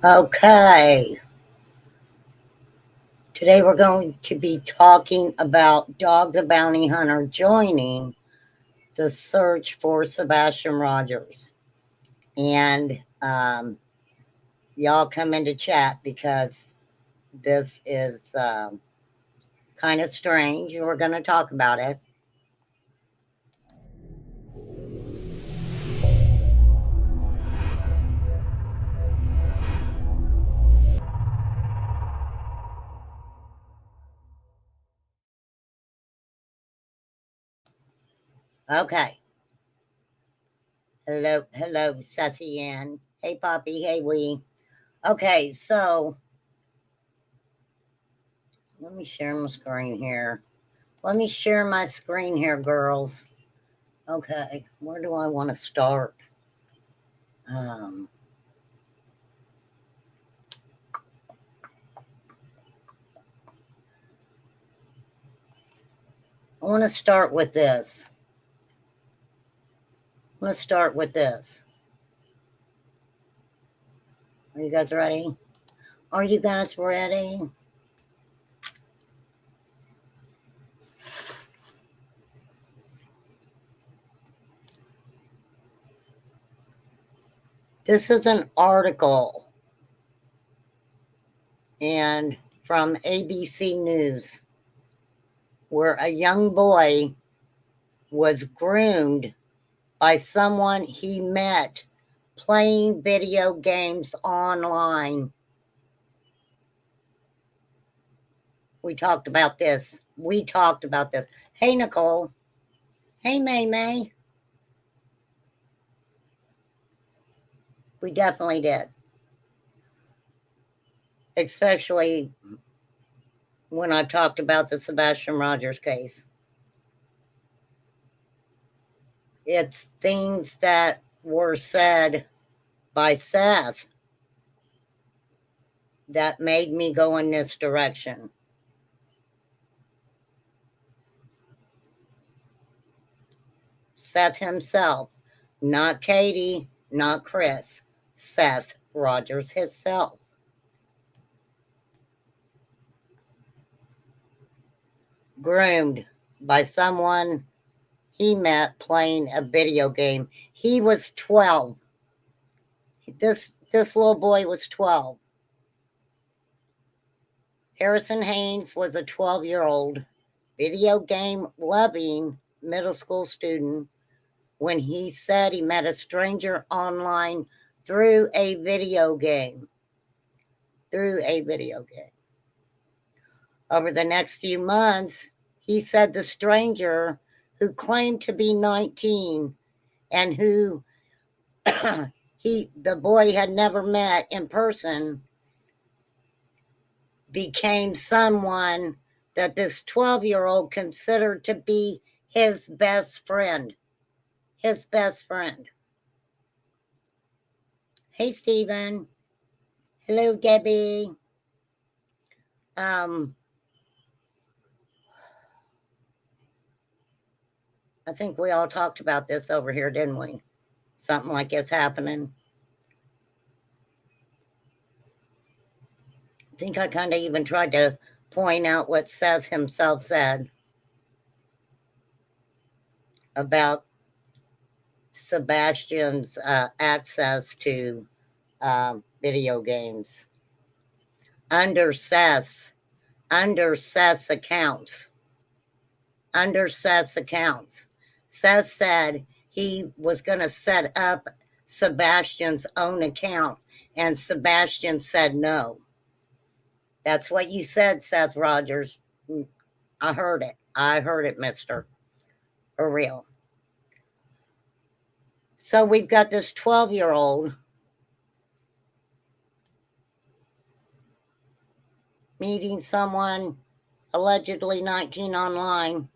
Okay, today we're going to be talking about Dog the Bounty Hunter joining the search for Sebastian Rogers. And y'all come into chat because this is kind of strange. We're going to talk about it. Okay. Hello, Sussy Ann. Hey, Poppy. Hey, Wee. Okay, so let me share my screen here. Let me share my screen here, girls. Okay, where do I want to start? Um, I want to start with this. I'm going to start with this. Are you guys ready? Are you guys ready? This is an article and from ABC News where a young boy was groomed by someone he met playing video games online. We talked about this. Hey, Nicole. Hey, May May. We definitely did. Especially when I talked about the Sebastian Rogers case. It's things that were said by Seth that made me go in this direction. Seth himself, not Katie, not Chris, Seth Rogers himself. Groomed by someone he met playing a video game. He was 12. This little boy was 12. Harrison Haynes was a 12-year-old video game loving middle school student when he said he met a stranger online through a video game. Over the next few months, he said the stranger, who claimed to be 19 and who the boy had never met in person, became someone that this 12-year-old considered to be his best friend. Hey, Stephen. Hello, Debbie. I think we all talked about this over here, didn't we? Something like this happening. I think I kind of even tried to point out what Seth himself said about Sebastian's access to video games under Seth's accounts. Seth said he was going to set up Sebastian's own account, and Sebastian said no. That's what you said, Seth Rogers. I heard it, mister. For real. So we've got this 12-year-old meeting someone allegedly 19 online.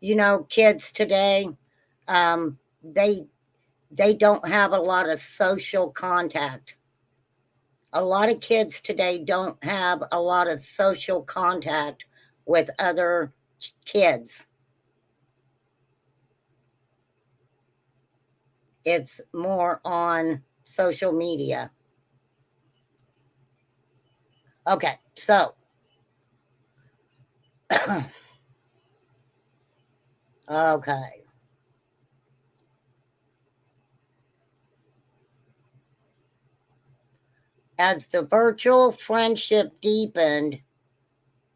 You know, kids today, they don't have a lot of social contact. A lot of kids today don't have a lot of social contact with other kids. It's more on social media. Okay, so okay. As the virtual friendship deepened,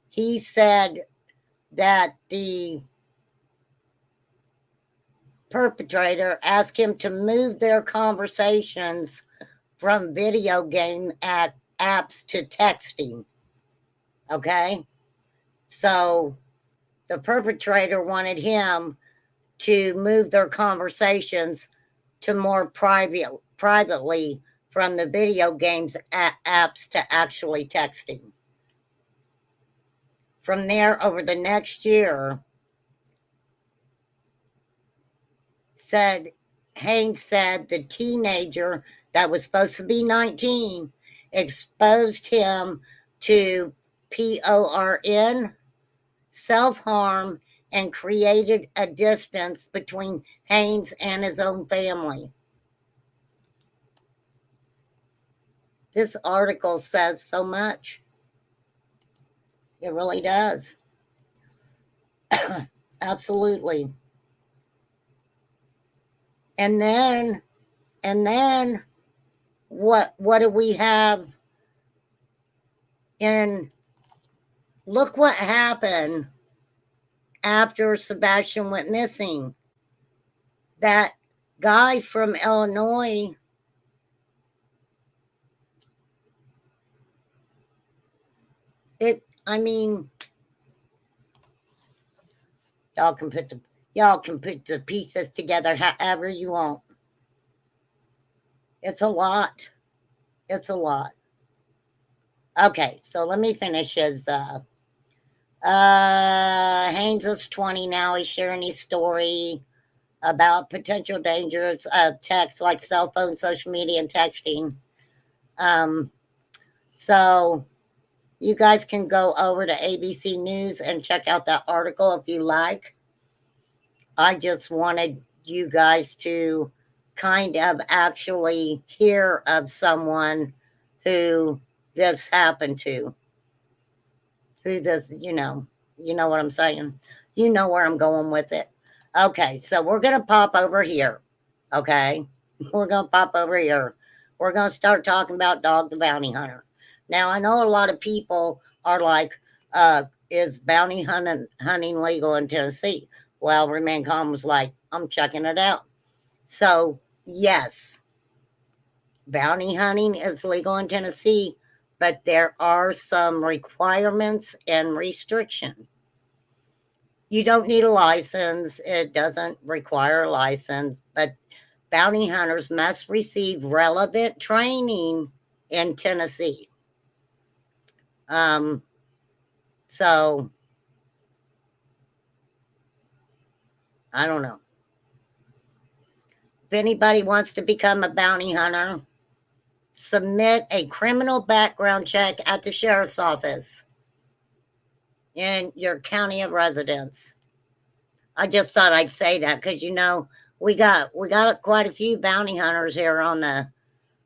he said that the perpetrator asked him to move their conversations from video game apps to texting. Okay? So the perpetrator wanted him to move their conversations to more privately from the video games apps to actually texting. From there, over the next year, said Haynes said the teenager that was supposed to be 19 exposed him to PORN, self-harm, and created a distance between Haynes and his own family. This article says so much. It really does. Absolutely. And then what do we have in look what happened after Sebastian went missing. That guy from Illinois I mean, y'all can put the pieces together however you want. It's a lot. It's a lot. Okay, so let me finish his Haynes is 20 now. He's sharing his story about potential dangers of text like cell phone, social media, and texting. So you guys can go over to ABC News and check out that article if you like. I just wanted you guys to kind of actually hear of someone who this happened to. Who this, you know what I'm saying. You know where I'm going with it. Okay, so we're going to pop over here. Okay, we're going to pop over here. We're going to start talking about Dog the Bounty Hunter. Now, I know a lot of people are like, is bounty hunting legal in Tennessee? Well, Remain Calm was like, I'm checking it out. So, yes, bounty hunting is legal in Tennessee, but there are some requirements and restrictions. You don't need a license. It doesn't require a license, but bounty hunters must receive relevant training in Tennessee. So I don't know. If anybody wants to become a bounty hunter, submit a criminal background check at the sheriff's office in your county of residence. I just thought I'd say that because we got quite a few bounty hunters here on the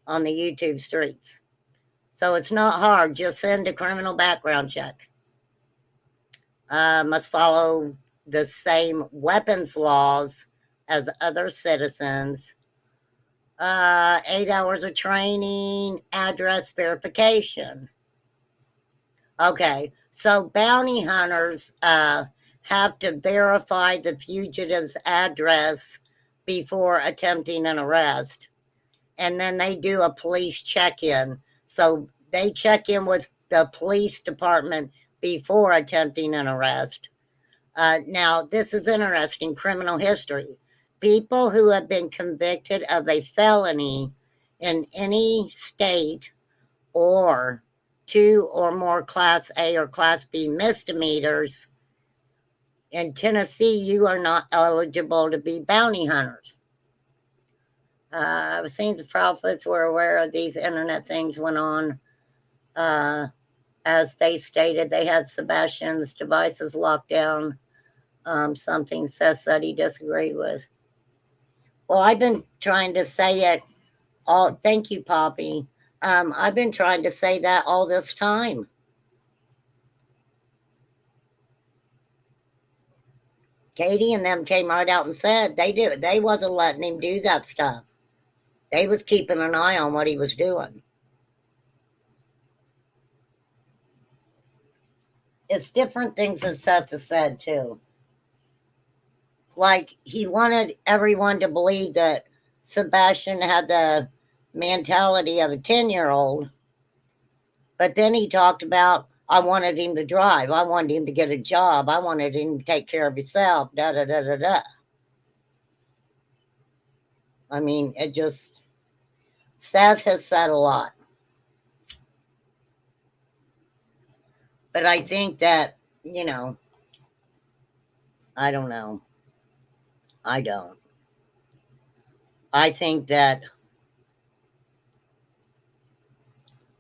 YouTube streets. So it's not hard. Just send a criminal background check. Must follow the same weapons laws as other citizens. 8 hours of training, address verification. Okay, so bounty hunters have to verify the fugitive's address before attempting an arrest. And then they do a police check-in. So they check in with the police department before attempting an arrest. Now, this is interesting criminal history. People who have been convicted of a felony in any state or 2 or more Class A or Class B misdemeanors, in Tennessee, you are not eligible to be bounty hunters. I've seen the prophets were aware of these internet things went on. As they stated, they had Sebastian's devices locked down. Something says that he disagreed with. Well, I've been trying to say it all. Thank you, Poppy. I've been trying to say that all this time. Katie and them came right out and said they wasn't letting him do that stuff. They was keeping an eye on what he was doing. It's different things that Seth has said too. Like he wanted everyone to believe that Sebastian had the mentality of a 10-year-old, but then he talked about, I wanted him to drive, I wanted him to get a job, I wanted him to take care of himself, da da da da da. I mean, it just, Seth has said a lot. But I think that, I don't know. I don't. I think that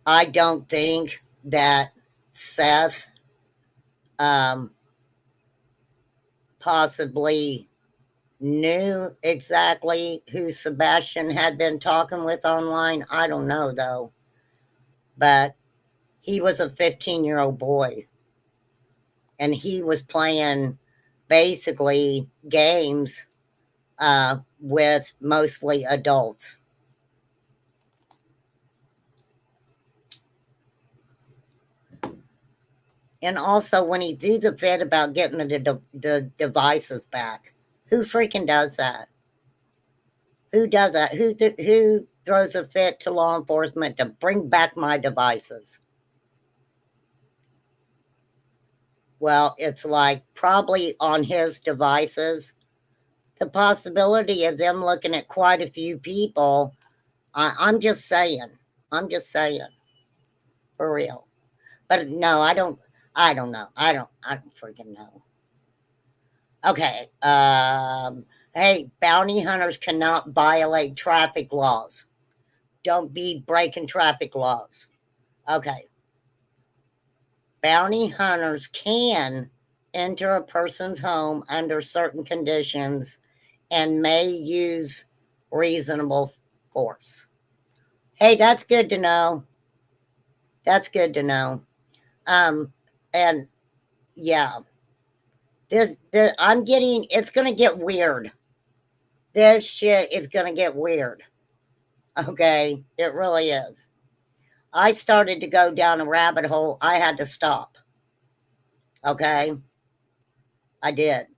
I don't think that Seth um, possibly knew exactly who Sebastian had been talking with online. I don't know though. But he was a 15-year-old boy and he was playing basically games with mostly adults. And also, when he threw the fit about getting the devices back, who freaking does that? Who does that? Who throws a fit to law enforcement to bring back my devices? Well, it's like probably on his devices, the possibility of them looking at quite a few people. I'm just saying. I'm just saying. For real. But no, I don't. I don't know. I don't freaking know. Okay. Hey, bounty hunters cannot violate traffic laws. Don't be breaking traffic laws. Okay. Bounty hunters can enter a person's home under certain conditions and may use reasonable force. Hey, that's good to know. That's good to know. And yeah, this I'm getting. It's gonna get weird. This shit is gonna get weird. Okay, it really is. I started to go down a rabbit hole. I had to stop. Okay, I did.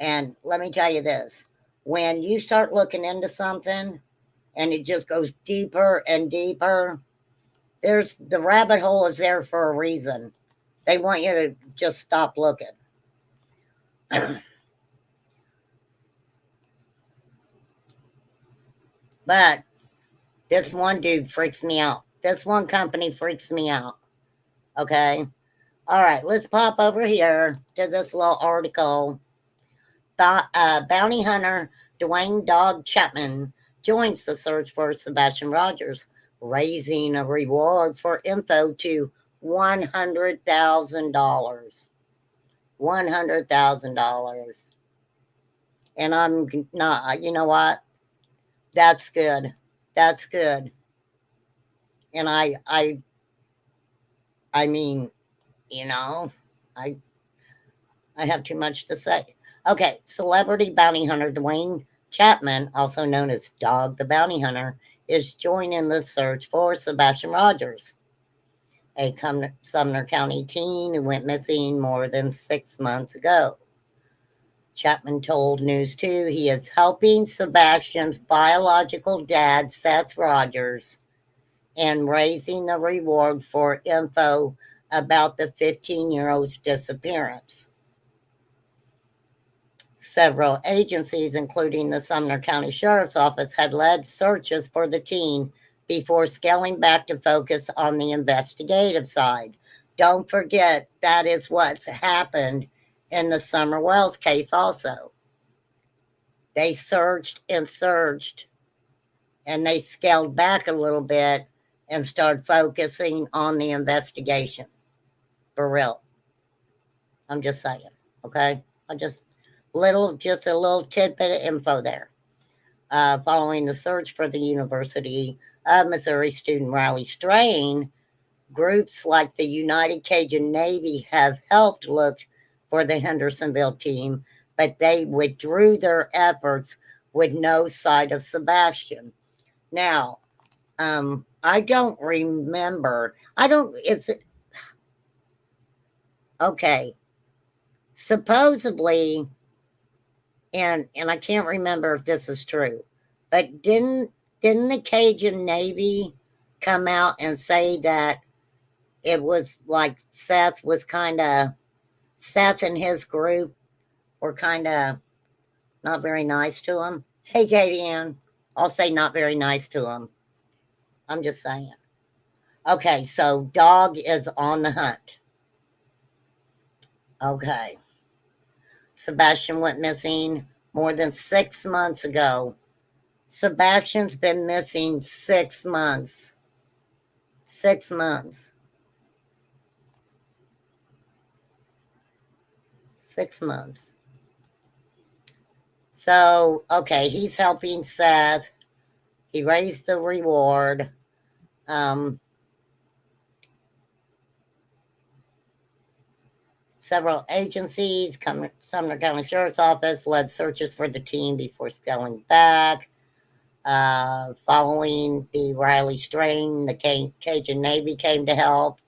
And let me tell you this: when you start looking into something, and it just goes deeper and deeper, there's the rabbit hole is there for a reason. They want you to just stop looking. But this one dude freaks me out. This one company freaks me out. Okay. All right. Let's pop over here to this little article. Bounty hunter Dwayne Dog Chapman joins the search for Sebastian Rogers, raising a reward for info to $100,000. $100,000. And I'm not, you know what? That's good. That's good. And I mean, you know, I I have too much to say. Okay, celebrity bounty hunter Dwayne Chapman, also known as Dog the Bounty Hunter, is joining the search for Sebastian Rogers, a Sumner County teen who went missing more than 6 months ago. Chapman told News 2 he is helping Sebastian's biological dad, Seth Rogers, and raising the reward for info about the 15-year-old's disappearance. Several agencies, including the Sumner County Sheriff's Office, had led searches for the teen before scaling back to focus on the investigative side. Don't forget, that is what's happened in the Summer Wells case also. They searched and searched, and they scaled back a little bit and started focusing on the investigation. For real. I'm just saying, okay? Just a little tidbit of info there. Following the search for the University of Missouri student Riley Strain, groups like the United Cajun Navy have helped look for the Hendersonville team, but they withdrew their efforts with no sight of Sebastian. Now, I don't remember. I don't, is it, okay. Supposedly, and I can't remember if this is true, but didn't the Cajun Navy come out and say that it was like Seth and his group were kind of not very nice to him? Hey, Katie Ann, I'll say not very nice to him. I'm just saying. Okay, so dog is on the hunt. Okay. Sebastian went missing more than 6 months ago. Sebastian's been missing 6 months. 6 months. 6 months. So, okay, he's helping Seth. He raised the reward. Several agencies, Sumner County Sheriff's Office led searches for the team before scaling back. Following the Riley strain, the Cajun Navy came to help.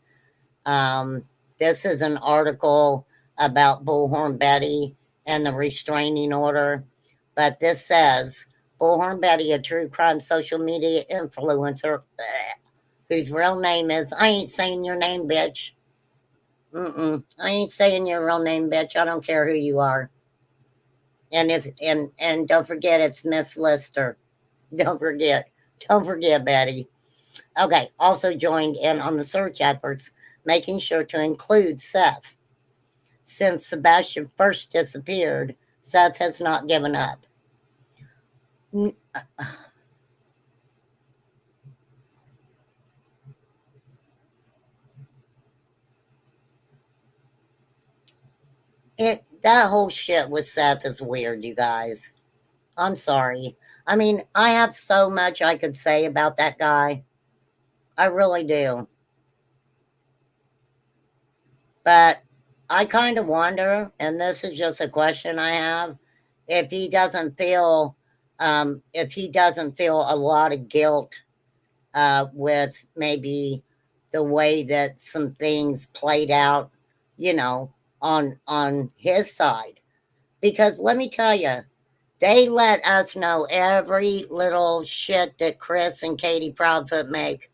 This is an article about Bullhorn Betty and the restraining order. But this says Bullhorn Betty, a true crime social media influencer, whose real name is, I ain't saying your name, bitch. I ain't saying your real name, bitch. I don't care who you are. And it's and don't forget it's Miss Lister. Don't forget. Don't forget, Betty. Okay, also joined in on the search efforts, making sure to include Seth. Since Sebastian first disappeared, Seth has not given up. That whole shit with Seth is weird, you guys. I'm sorry. I mean, I have so much I could say about that guy. I really do. But I kind of wonder, and this is just a question I have, if he doesn't feel a lot of guilt with maybe the way that some things played out, you know, on his side. Because let me tell you, they let us know every little shit that Chris and Katie Proudfoot make,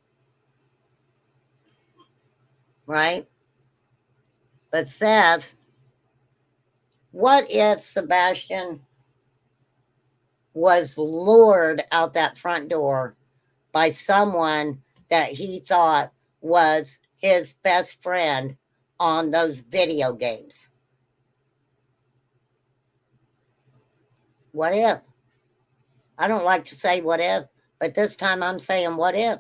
right? But Seth, what if Sebastian was lured out that front door by someone that he thought was his best friend on those video games? What if? I don't like to say what if, but this time I'm saying what if.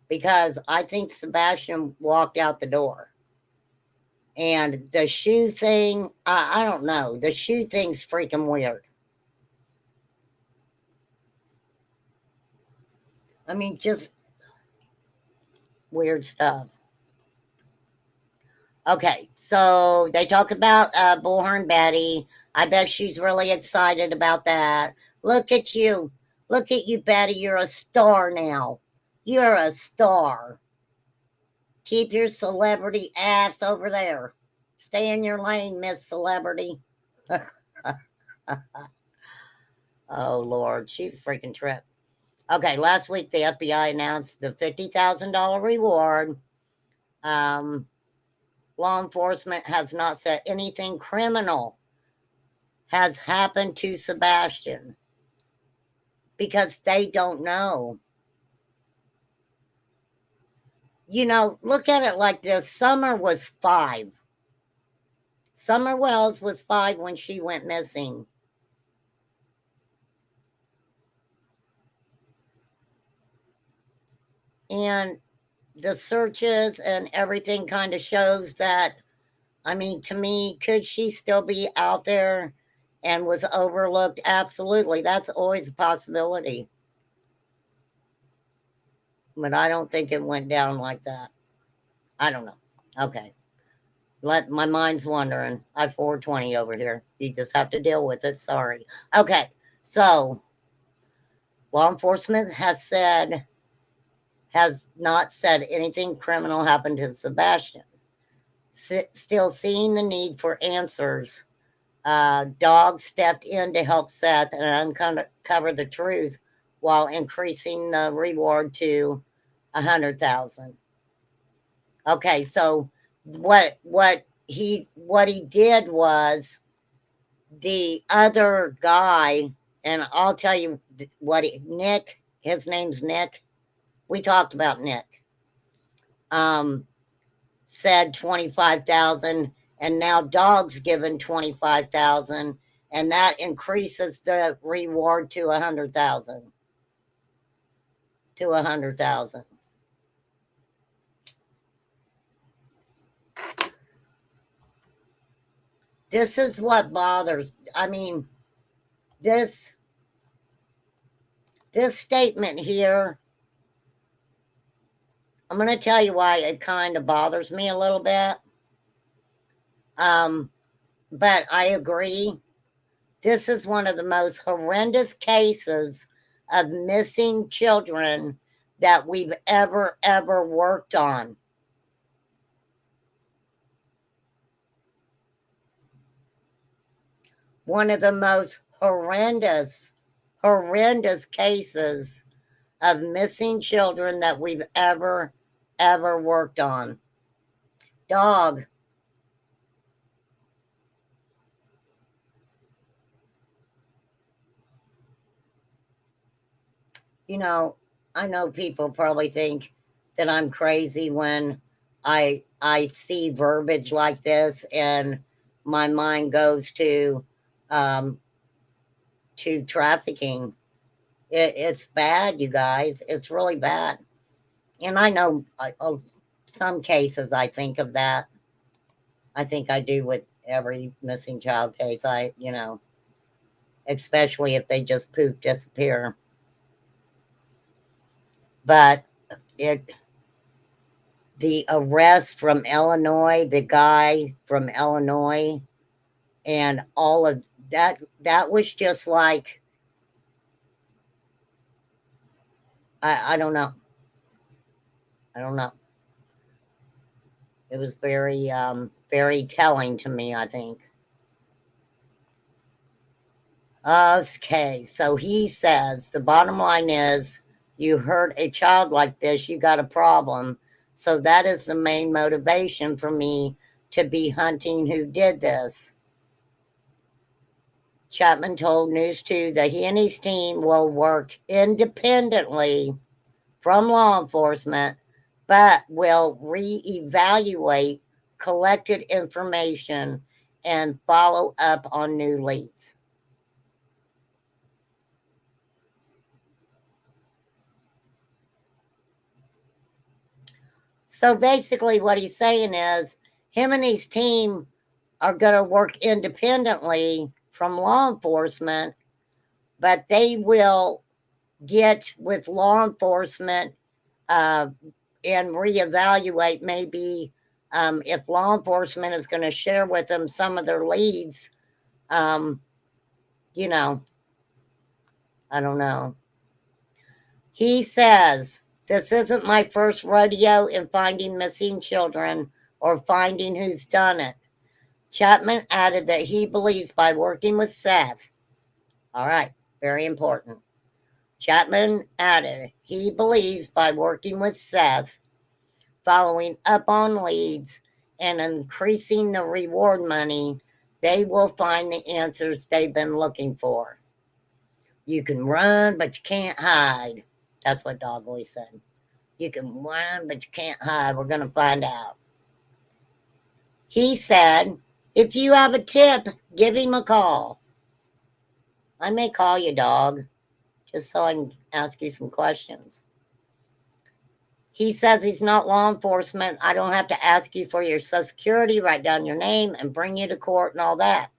Because I think Sebastian walked out the door. And the shoe thing, I don't know. The shoe thing's freaking weird. I mean, just weird stuff. Okay, so they talk about Bullhorn Betty. I bet she's really excited about that. Look at you. Look at you, Betty. You're a star now. You're a star. Keep your celebrity ass over there. Stay in your lane, Miss Celebrity. Oh, Lord. She's a freaking trip. Okay, last week the FBI announced the $50,000 reward. Law enforcement has not said anything criminal has happened to Sebastian because they don't know. You know, look at it like this. Summer was 5. Summer Wells was 5 when she went missing. And the searches and everything kind of shows that, I mean, to me, could she still be out there and was overlooked? Absolutely. That's always a possibility. But I don't think it went down like that. I don't know. Okay. My mind's wandering. I 420 over here. You just have to deal with it. Sorry. Okay. So law enforcement has not said anything criminal happened to Sebastian. Still seeing the need for answers, Dog stepped in to help Seth and uncover the truth while increasing the reward to 100,000. Okay, so what he did was the other guy, and I'll tell you Nick. His name's Nick. We talked about Nick. Said 25,000, and now Dog's given 25,000, and that increases the reward to 100,000. To 100,000. This is what bothers. I mean, this statement here. I'm going to tell you why it kind of bothers me a little bit. But I agree. This is one of the most horrendous cases of missing children that we've ever worked on. One of the most horrendous cases of missing children that we've ever worked on. Dog. You know, I know people probably think that I'm crazy when I see verbiage like this and my mind goes to trafficking. It's bad, you guys. It's really bad. And I know some cases I think of that. I think I do with every missing child case. Especially if they just poof disappear. But the arrest from Illinois, the guy from Illinois, and all of that was just like, I don't know. It was very telling to me, I think. Okay, so he says the bottom line is, you hurt a child like this, you got a problem. So that is the main motivation for me to be hunting who did this. Chapman told News 2 that he and his team will work independently from law enforcement, but will reevaluate collected information and follow up on new leads. So basically what he's saying is him and his team are going to work independently from law enforcement, but they will get with law enforcement and reevaluate maybe if law enforcement is going to share with them some of their leads. I don't know. He says, this isn't my first rodeo in finding missing children or finding who's done it. Chapman added that he believes by working with Seth, all right, very important. Chapman added he believes by working with Seth, following up on leads, and increasing the reward money, they will find the answers they've been looking for. You can run, but you can't hide. That's what Dog always said. You can run, but you can't hide. We're going to find out. He said, if you have a tip, give him a call. I may call you, Dog, just so I can ask you some questions. He says he's not law enforcement. I don't have to ask you for your Social Security, write down your name, and bring you to court and all that.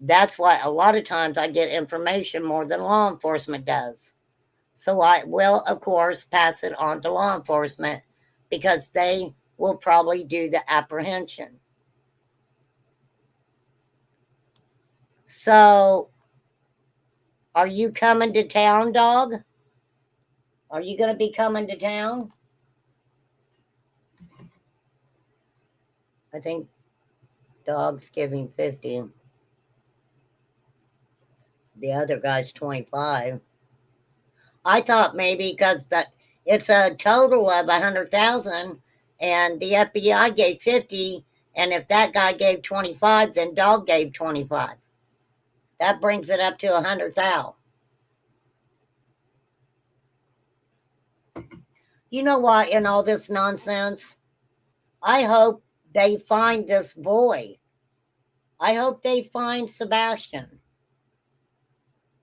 That's why a lot of times I get information more than law enforcement does. So I will, of course, pass it on to law enforcement because they will probably do the apprehension. So, are you coming to town, dog? Are you going to be coming to town? I think dog's giving 50. The other guy's 25. I thought maybe because it's a total of 100,000 and the FBI gave 50, and if that guy gave 25, then dog gave 25. That brings it up to 100,000. You know what, in all this nonsense, I hope they find this boy. I hope they find Sebastian.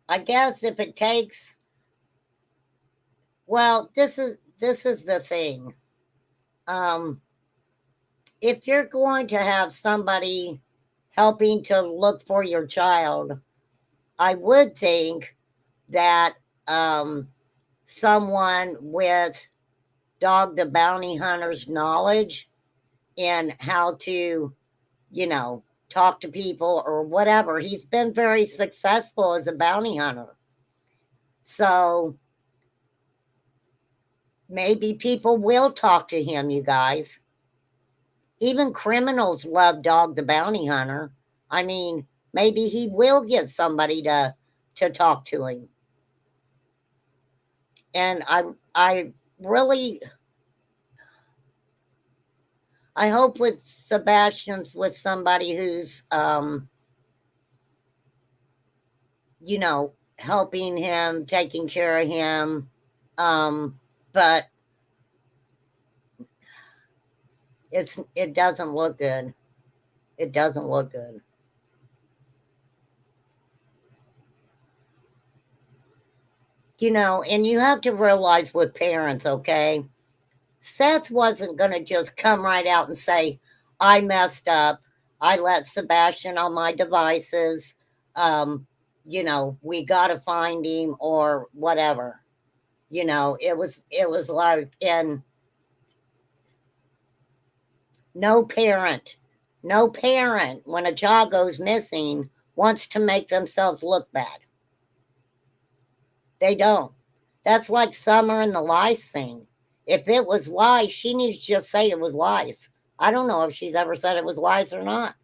I guess if it takes, well, this is the thing. If you're going to have somebody helping to look for your child, I would think that someone with Dog the Bounty Hunter's knowledge in how to, talk to people or whatever. He's been very successful as a bounty hunter. So maybe people will talk to him, you guys. Even criminals love Dog the Bounty Hunter. I mean, maybe he will get somebody to talk to him. And I really, I hope with Sebastian's with somebody who's helping him, taking care of him. But it doesn't look good. It doesn't look good. And you have to realize with parents, okay? Seth wasn't going to just come right out and say, I messed up. I let Sebastian on my devices. We got to find him or whatever. It was like, and no parent, when a child goes missing, wants to make themselves look bad. They don't. That's like Summer and the lice thing. If it was lies, she needs to just say it was lies. I don't know if she's ever said it was lies or not.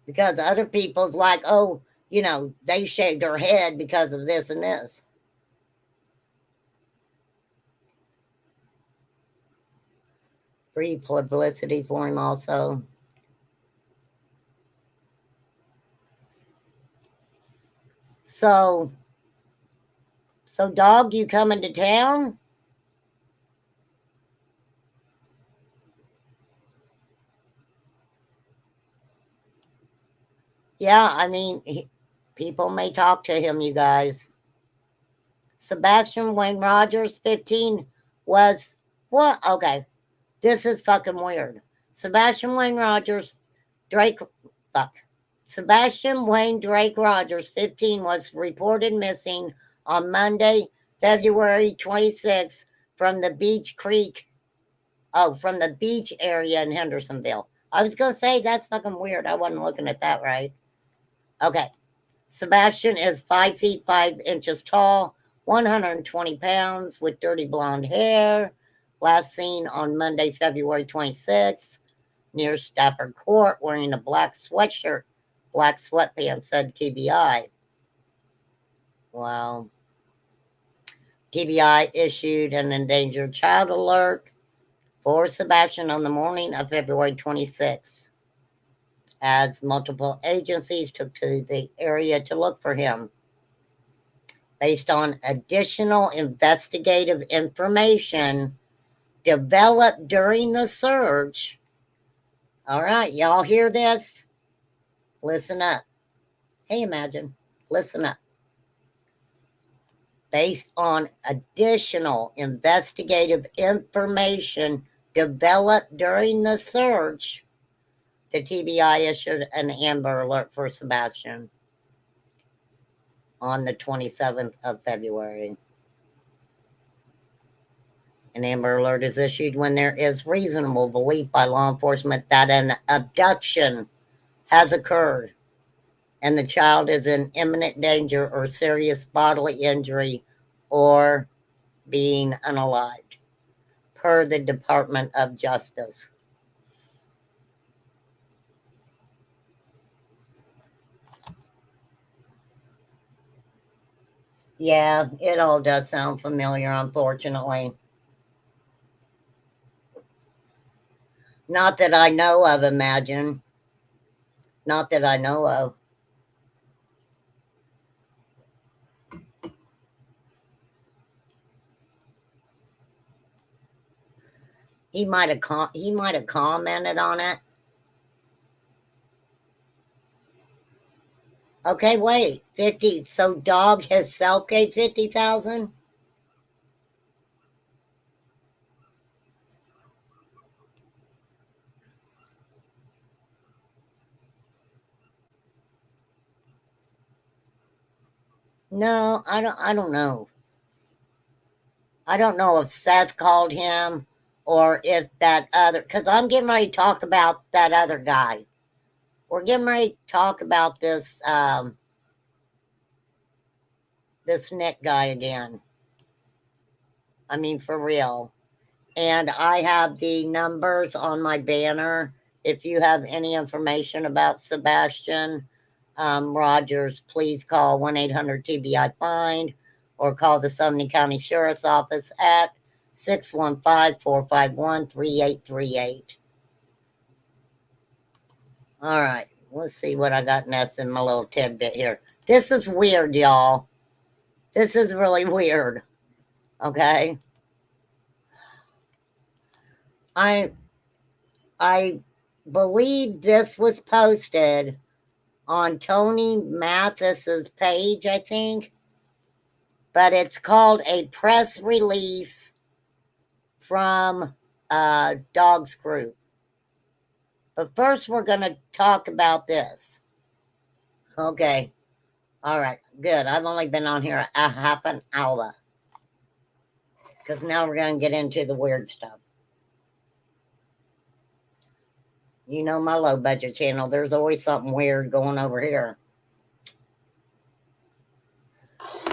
Because other people's like, oh, they shaved her head because of this and this. Free publicity for him also. So dog, you coming to town? Yeah, I mean, people may talk to him, you guys. Sebastian Wayne Rogers, 15, was what? Okay, this is fucking weird. Sebastian Wayne Rogers, Drake, fuck. Sebastian Wayne Drake Rogers, 15, was reported missing on Monday, February 26th from the Beach Creek. Oh, from the beach area in Hendersonville. I was going to say, that's fucking weird. I wasn't looking at that right. Okay. Sebastian is 5 feet 5 inches tall, 120 pounds, with dirty blonde hair. Last seen on Monday, February 26th, near Stafford Court, wearing a black sweatshirt, black sweatpants, said TBI. Wow. TBI issued an endangered child alert for Sebastian on the morning of February 26th, as multiple agencies took to the area to look for him. Based on additional investigative information developed during the search. All right, y'all hear this? Listen up. Hey, Imagine, listen up. Based on additional investigative information developed during the search, the TBI issued an Amber Alert for Sebastian on the 27th of February. An Amber Alert is issued when there is reasonable belief by law enforcement that an abduction has occurred and the child is in imminent danger or serious bodily injury or being unalived, per the Department of Justice. Yeah, it all does sound familiar, unfortunately. Not that I know of, imagine. Not that I know of. He might have commented on it. Okay, wait, 50. So dog himself gave 50,000? No, I don't know. I don't know if Seth called him or if that other, because I'm getting ready to talk about that other guy. We're getting ready to talk about this Nick guy again. I mean, for real. And I have the numbers on my banner. If you have any information about Sebastian Rogers, please call 1-800-TBI-FIND or call the Sumner County Sheriff's Office at 615-451-3838. All right, let's see what I got next in my little tidbit here. This is weird, y'all. This is really weird. Okay. I believe this was posted on Tony Mathis's page, I think. But it's called a press release from Dog's Group. But first, we're going to talk about this. Okay. All right. Good. I've only been on here a half an hour. Because now we're going to get into the weird stuff. You know my low budget channel. There's always something weird going over here.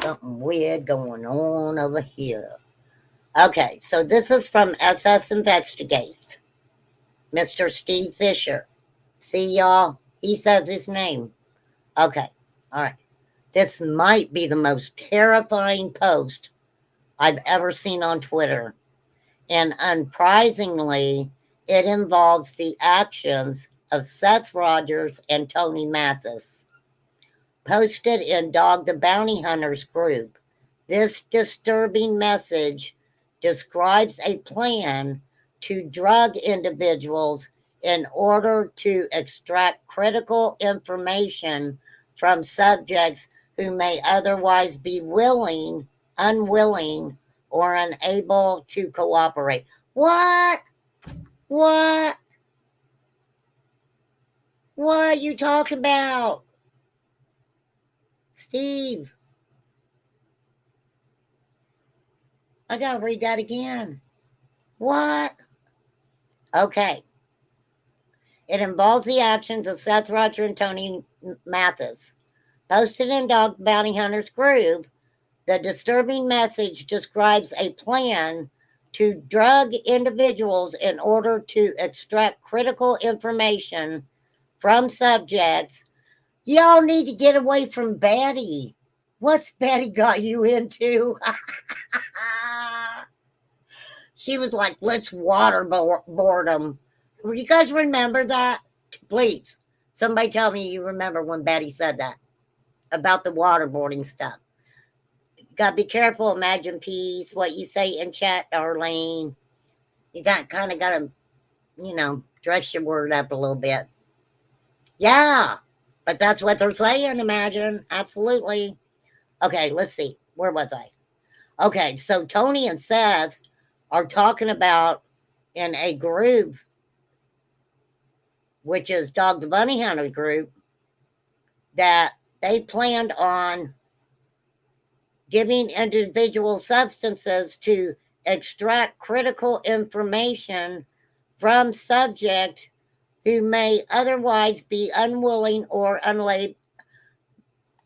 Something weird going on over here. Okay, so this is from SS Investigates. Mr. Steve Fisher. See, y'all? He says his name. Okay, all right. This might be the most terrifying post I've ever seen on Twitter. And unsurprisingly, it involves the actions of Seth Rogers and Tony Mathis. Posted in Dog the Bounty Hunters group, this disturbing message describes a plan to drug individuals in order to extract critical information from subjects who may otherwise be unwilling, or unable to cooperate. What? What? What are you talking about? Steve. I gotta read that again. What? Okay. It involves the actions of Seth Roger and Tony Mathis. Posted in Dog Bounty Hunters group, the disturbing message describes a plan to drug individuals in order to extract critical information from subjects. Y'all need to get away from Betty. What's Betty got you into? She was like, let's waterboard them. You guys remember that? Please, somebody tell me you remember when Betty said that about the waterboarding stuff. Gotta be careful. Imagine peace. What you say in chat, Darlene. You gotta, dress your word up a little bit. Yeah, but that's what they're saying. Imagine, absolutely. Okay, let's see. Where was I? Okay, so Tony and Seth are talking about in a group, which is Dog the Bunny Hunter group, that they planned on giving individual substances to extract critical information from subject who may otherwise be unwilling or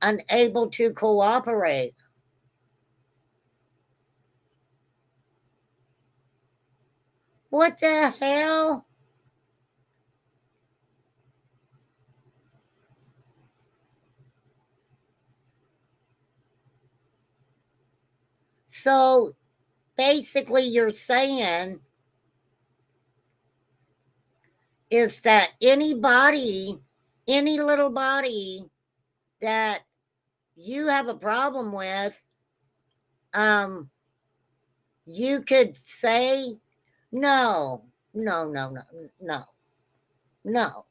unable to cooperate. What the hell? So basically, you're saying is that anybody, any little body that you have a problem with, you could say, no, no, no, no, no, no.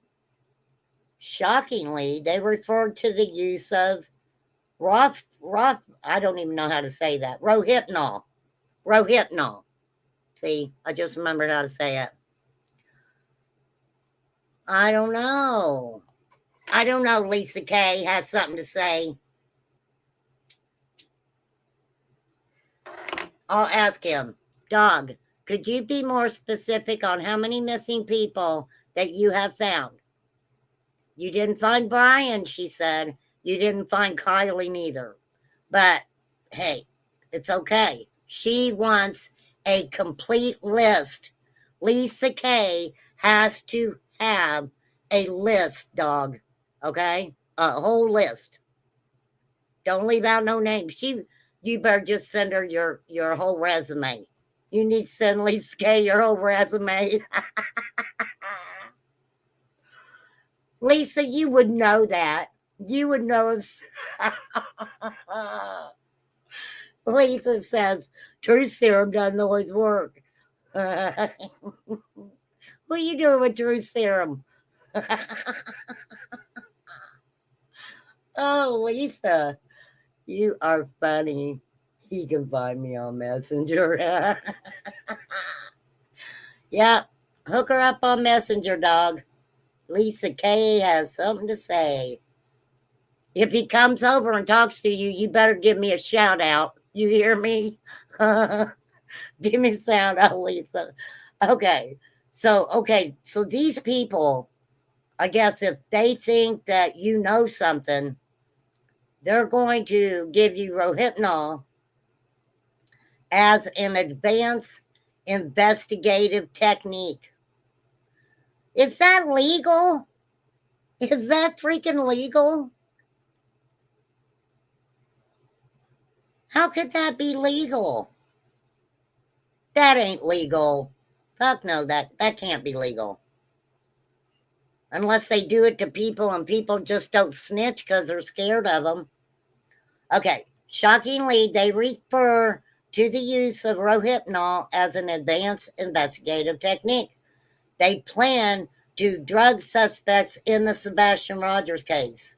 Shockingly, they referred to the use of I don't even know how to say that. Rohypnol. Rohypnol. See, I just remembered how to say it. I don't know. I don't know. Lisa K has something to say. I'll ask him. Dog, could you be more specific on how many missing people that you have found? You didn't find Brian, she said. You didn't find Kylie neither. But hey, it's okay. She wants a complete list. Lisa K has to have a list, dog. Okay? A whole list. Don't leave out no names. You better just send her your whole resume. You need to send Lisa K your whole resume. Lisa, you would know that. You would know if Lisa says truth serum doesn't always work. What are you doing with truth serum? Oh, Lisa, you are funny. You can find me on Messenger. Yep, hook her up on Messenger, dog. Lisa K has something to say. If he comes over and talks to you, you better give me a shout out. You hear me? Give me a shout out, Lisa. Okay. So these people, I guess if they think that you know something, they're going to give you Rohypnol as an advanced investigative technique. Is that legal? Is that freaking legal? How could that be legal? That ain't legal. Fuck no, that can't be legal. Unless they do it to people and people just don't snitch because they're scared of them. Okay, shockingly, they refer to the use of Rohypnol as an advanced investigative technique. They plan to drug suspects in the Sebastian Rogers case.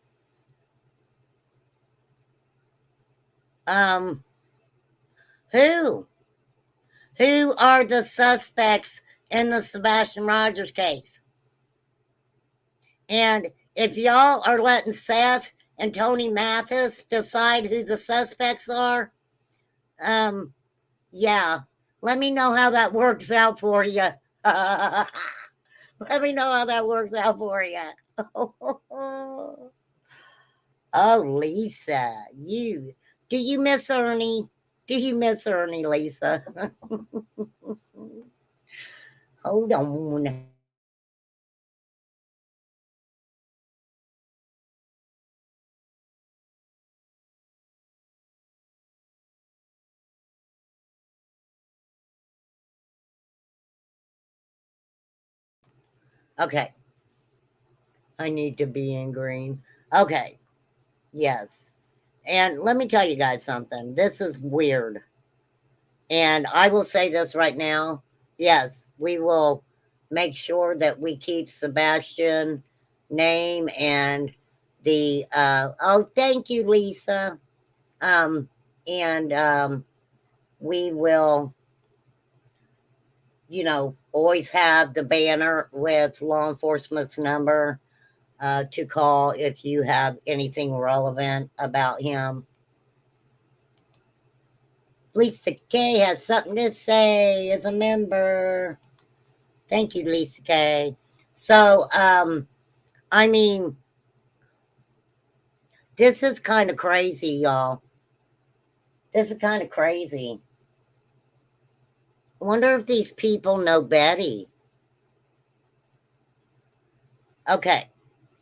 Um, who? Who are the suspects in the Sebastian Rogers case? And if y'all are letting Seth and Tony Mathis decide who the suspects are, yeah, let me know how that works out for you. Let me know how that works out for you. Oh, Lisa, do you miss Ernie? Do you miss Ernie, Lisa? Hold on. Okay, I need to be in green. Okay, yes. And let me tell you guys something. This is weird. And I will say this right now. Yes, we will make sure that we keep Sebastian name and the oh, thank you, Lisa. Um and we will, always have the banner with law enforcement's number to call if you have anything relevant about him. Lisa K has something to say as a member. Thank you, Lisa K. So, I mean, this is kind of crazy, y'all. This is kind of crazy. I wonder if these people know Betty. Okay,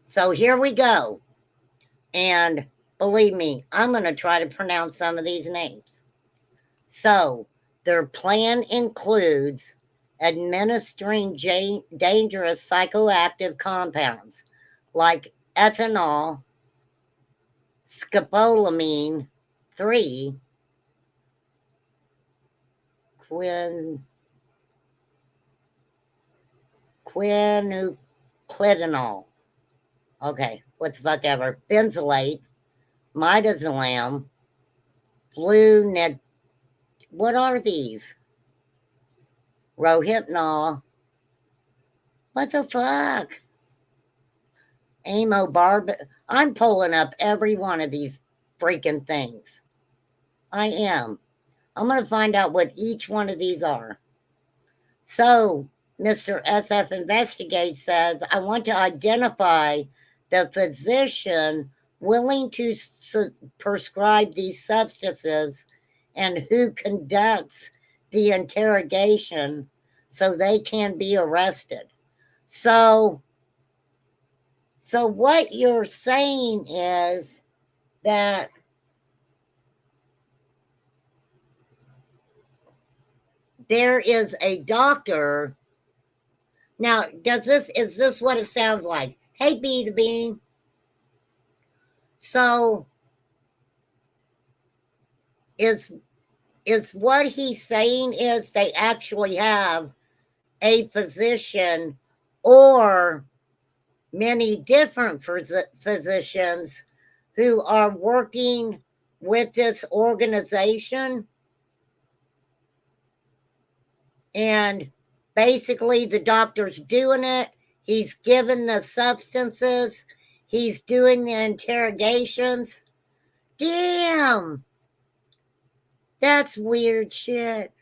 so here we go. And believe me, I'm going to try to pronounce some of these names. So, their plan includes administering dangerous psychoactive compounds like ethanol, scopolamine 3, quinupridinol. Okay, what the fuck ever. Benzylate, midazolam, what are these? Rohypnol. What the fuck? I'm pulling up every one of these freaking things. I am. I'm going to find out what each one of these are. So, Mr. SF Investigate says, I want to identify the physician willing to prescribe these substances and who conducts the interrogation so they can be arrested. So what you're saying is that there is a doctor. Now, is this what it sounds like? Hey, Bee the Bean. So is what he's saying is they actually have a physician or many different physicians who are working with this organization, and basically the doctor's doing it. He's given the substances. He's doing the interrogations. Damn. That's weird shit.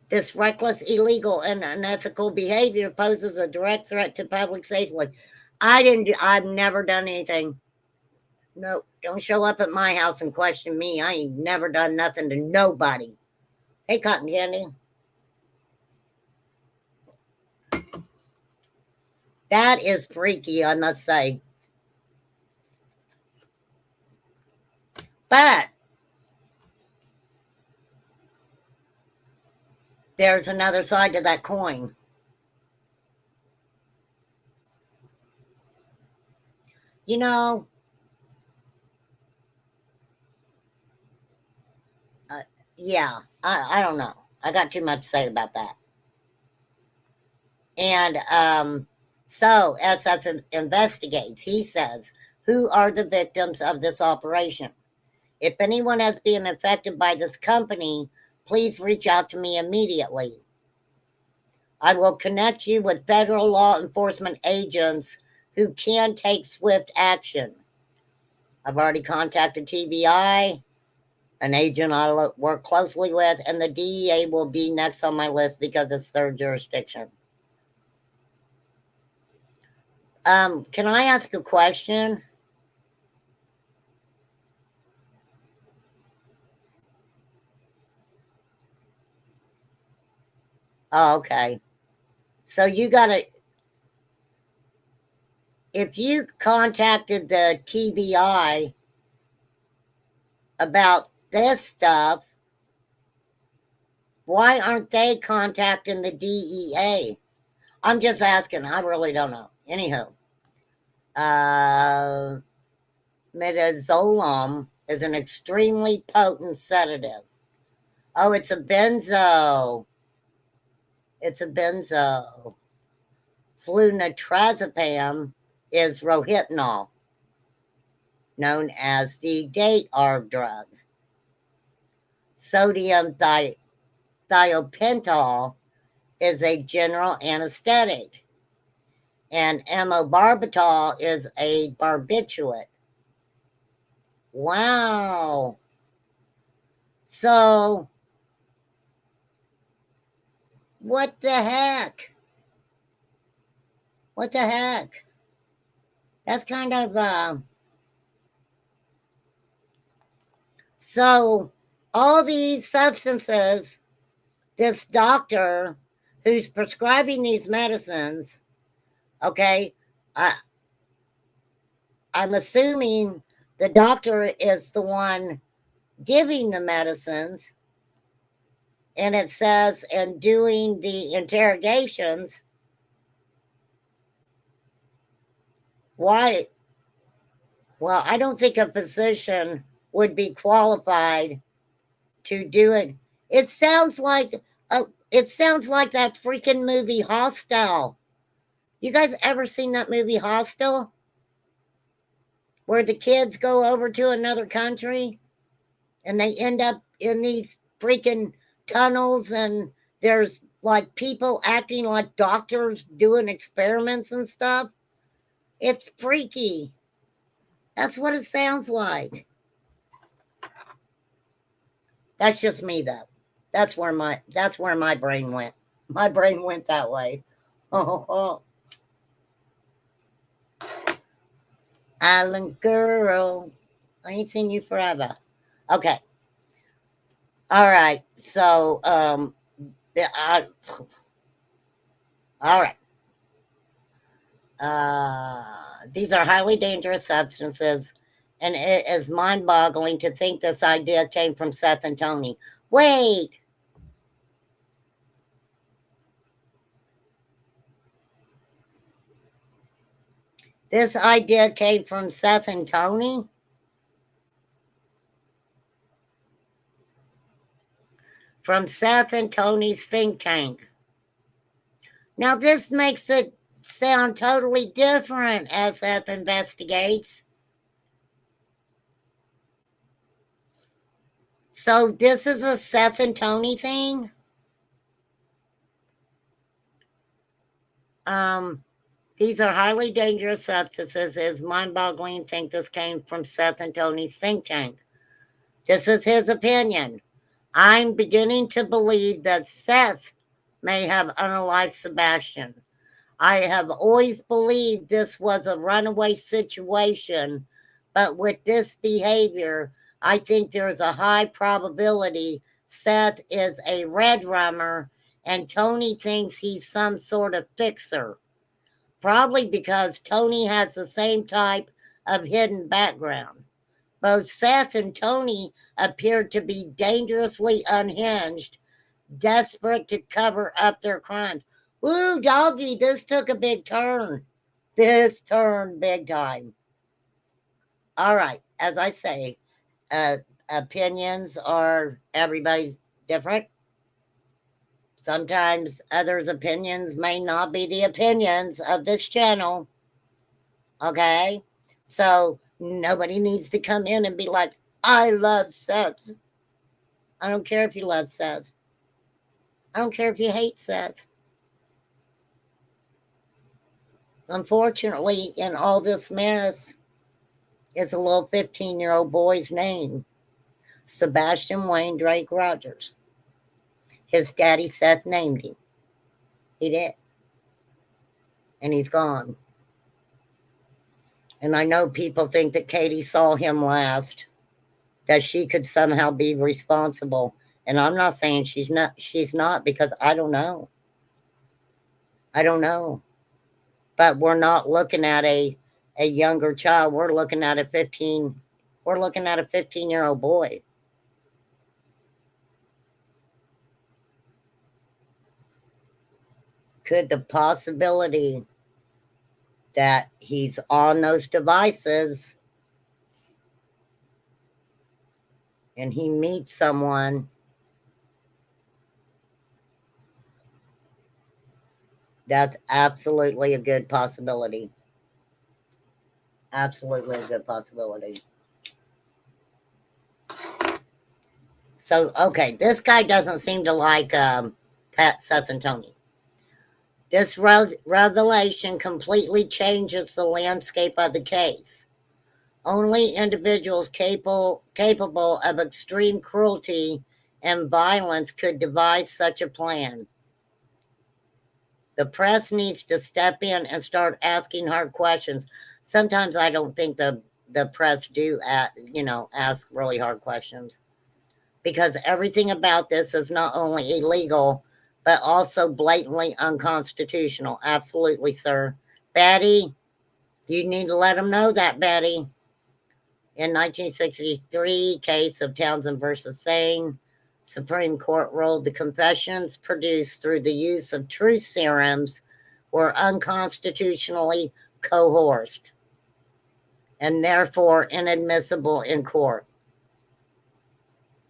This reckless, illegal, and unethical behavior poses a direct threat to public safety. I've never done anything. No, don't show up at my house and question me. I ain't never done nothing to nobody. Hey, Cotton Candy. That is freaky, I must say. But there's another side to that coin. You know, yeah, I don't know. I got too much to say about that. And so SF investigates. He says, who are the victims of this operation? If anyone has been affected by this company, please reach out to me immediately. I will connect you with federal law enforcement agents who can take swift action. I've already contacted TBI, an agent I work closely with, and the DEA will be next on my list because it's their jurisdiction. Can I ask a question? Oh, okay. So if you contacted the TBI about this stuff, why aren't they contacting the DEA? I'm just asking. I really don't know. Anywho, midazolam is an extremely potent sedative. Oh, it's a benzo. It's a benzo. Flunitrazepam is rohypnol, known as the date ARB drug. Sodium thiopental is a general anesthetic, and amobarbital is a barbiturate. Wow. So, what the heck? What the heck? That's kind of, so all these substances, this doctor who's prescribing these medicines, okay, I, I'm assuming the doctor is the one giving the medicines, and it says, and doing the interrogations, why? Well, I don't think a physician would be qualified to do it. It sounds like it sounds like that freaking movie Hostel. You guys ever seen that movie Hostel? Where the kids go over to another country and they end up in these freaking tunnels, and there's like people acting like doctors doing experiments and stuff. It's freaky. That's what it sounds like. That's just me though. That's where my brain went. My brain went that way. Oh, Island girl. I ain't seen you forever. Okay. All right. So all right. These are highly dangerous substances, and it is mind boggling to think this idea came from Seth and Tony. Wait, this idea came from Seth and Tony? From Seth and Tony's think tank. Now, this makes it sound totally different, as Seth investigates. So, this is a Seth and Tony thing? These are highly dangerous substances. It is mind boggling to think this came from Seth and Tony's think tank. This is his opinion. I'm beginning to believe that Seth may have unalived Sebastian. I have always believed this was a runaway situation, but with this behavior, I think there's a high probability Seth is a red rummer and Tony thinks he's some sort of fixer. Probably because Tony has the same type of hidden background. Both Seth and Tony appeared to be dangerously unhinged, desperate to cover up their crimes. Woo, doggy, this took a big turn. This turned big time. All right, as I say, opinions are everybody's different. Sometimes others' opinions may not be the opinions of this channel. Okay? So nobody needs to come in and be like, I love Seth. I don't care if you love Seth. I don't care if you hate Seth. Unfortunately, in all this mess is a little 15-year-old boy's name, Sebastian Wayne Drake Rogers. His daddy Seth named him. He did. And he's gone. And I know people think that Katie saw him last, that she could somehow be responsible. And I'm not saying she's not, because I don't know. I don't know. But we're not looking at a younger child. We're looking at a 15-year-old boy. Could the possibility that he's on those devices and he meets someone, that's absolutely a good possibility. Absolutely a good possibility. So, okay, this guy doesn't seem to like Seth and Tony. This revelation completely changes the landscape of the case. Only individuals capable of extreme cruelty and violence could devise such a plan. The press needs to step in and start asking hard questions. Sometimes I don't think the press do ask really hard questions, because everything about this is not only illegal but also blatantly unconstitutional. Absolutely, sir. Betty, you need to let them know that, Betty. In 1963 case of Townsend versus Sane, Supreme Court ruled the confessions produced through the use of truth serums were unconstitutionally coerced and therefore inadmissible in court.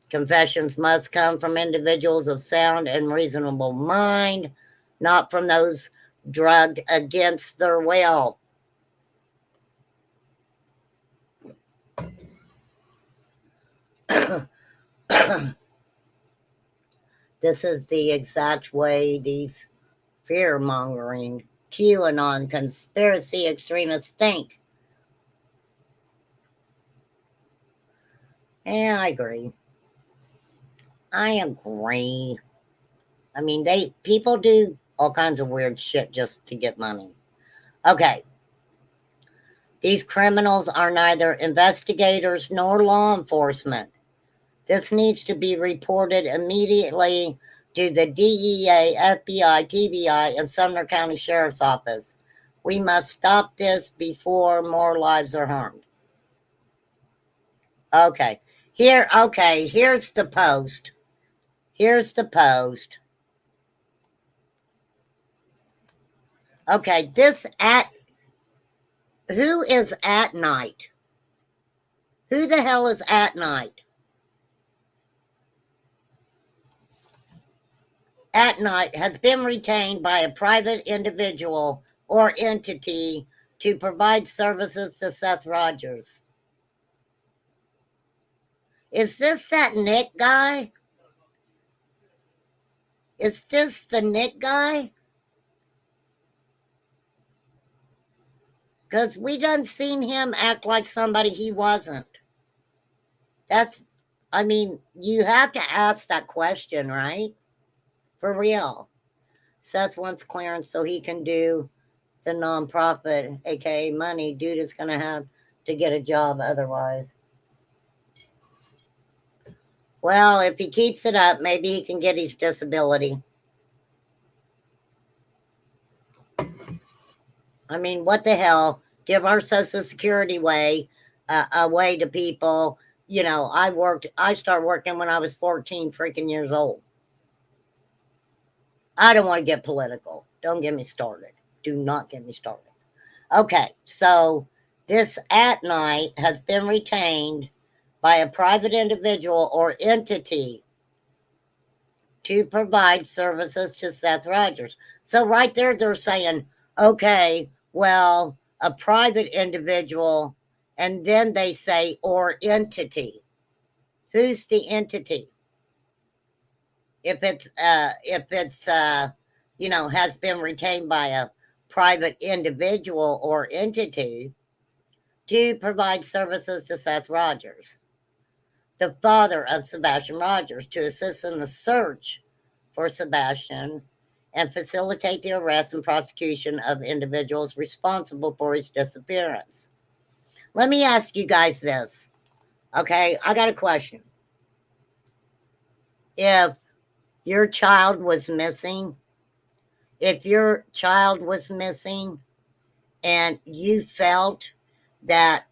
Confessions must come from individuals of sound and reasonable mind, not from those drugged against their will. This is the exact way these fear-mongering QAnon conspiracy extremists think. Yeah, I agree. I agree. I mean, people do all kinds of weird shit just to get money. Okay. These criminals are neither investigators nor law enforcement. This needs to be reported immediately to the DEA, FBI, TBI, and Sumner County Sheriff's Office. We must stop this before more lives are harmed. Okay. Here's the post. Here's the post. Okay, who is at night? Who the hell is at night? At night has been retained by a private individual or entity to provide services to Seth Rogers. Is this that Nick guy? Is this the Nick guy? Because we done seen him act like somebody he wasn't. You have to ask that question, right? For real. Seth wants clearance so he can do the nonprofit, aka money. Dude is going to have to get a job otherwise. Well, if he keeps it up, maybe he can get his disability. I mean, what the hell? Give our Social Security away to people. You know, I started working when I was 14 freaking years old. I don't want to get political. Don't get me started. Do not get me started. Okay, so this at night has been retained by a private individual or entity to provide services to Seth Rogers. So right there, they're saying, okay, well, a private individual, and then they say, or entity. Who's the entity? If it's has been retained by a private individual or entity to provide services to Seth Rogers, the father of Sebastian Rogers, to assist in the search for Sebastian and facilitate the arrest and prosecution of individuals responsible for his disappearance. Let me ask you guys this. Okay, I got a question. If your child was missing, and you felt that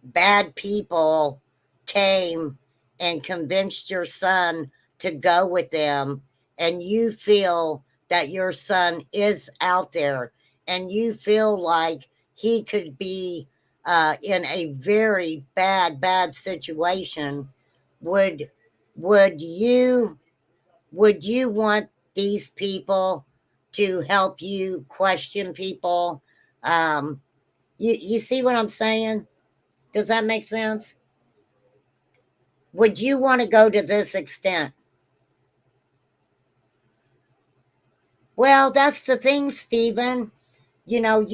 bad people came and convinced your son to go with them, and you feel that your son is out there, and you feel like he could be in a very bad situation, would you want these people to help you question people? You see what I'm saying? Does that make sense? Would you want to go to this extent? Well, that's the thing, Stephen. You know,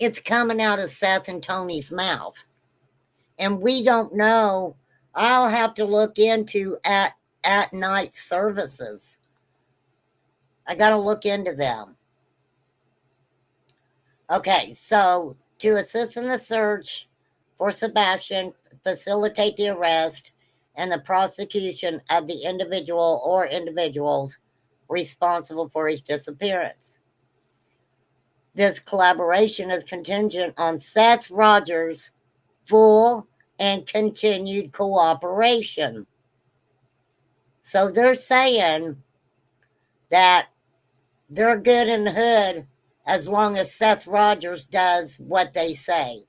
it's coming out of Seth and Tony's mouth. And we don't know. I'll have to look into at night services. I got to look into them. Okay, so to assist in the search for Sebastian, facilitate the arrest and the prosecution of the individual or individuals responsible for his disappearance. This collaboration is contingent on Seth Rogers' full and continued cooperation. So they're saying that they're good in the hood as long as Seth Rogers does what they say.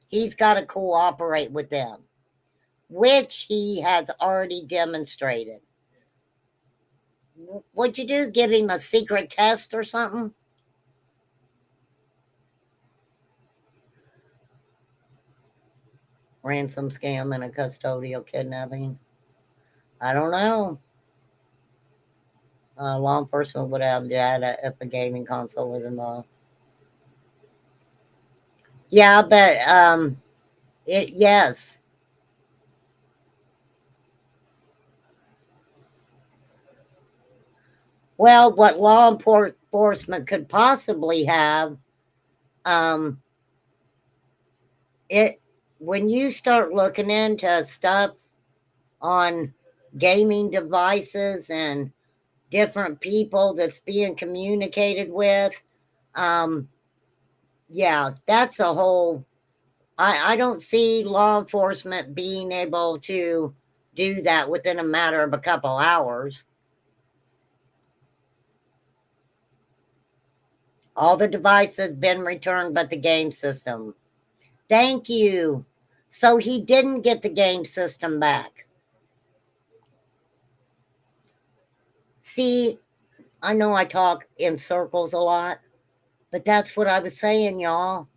He's got to cooperate with them, which he has already demonstrated. What'd you do? Give him a secret test or something? Ransom scam and a custodial kidnapping. I don't know. Law enforcement would have data if a gaming console was involved. Yeah, but yes. Well, what law enforcement could possibly have, um, it when you start looking into stuff on gaming devices and different people that's being communicated with, um, yeah, that's a whole. I don't see law enforcement being able to do that within a matter of a couple hours. All the devices been returned but the game system. Thank you. So he didn't get the game system back. See, I know I talk in circles a lot, but that's what I was saying, y'all.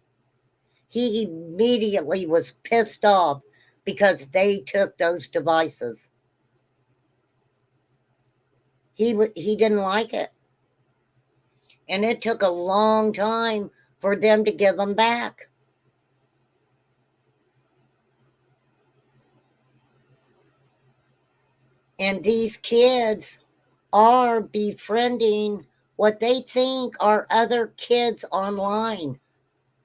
He immediately was pissed off because they took those devices. He didn't like it. And it took a long time for them to give them back. And these kids are befriending what they think are other kids online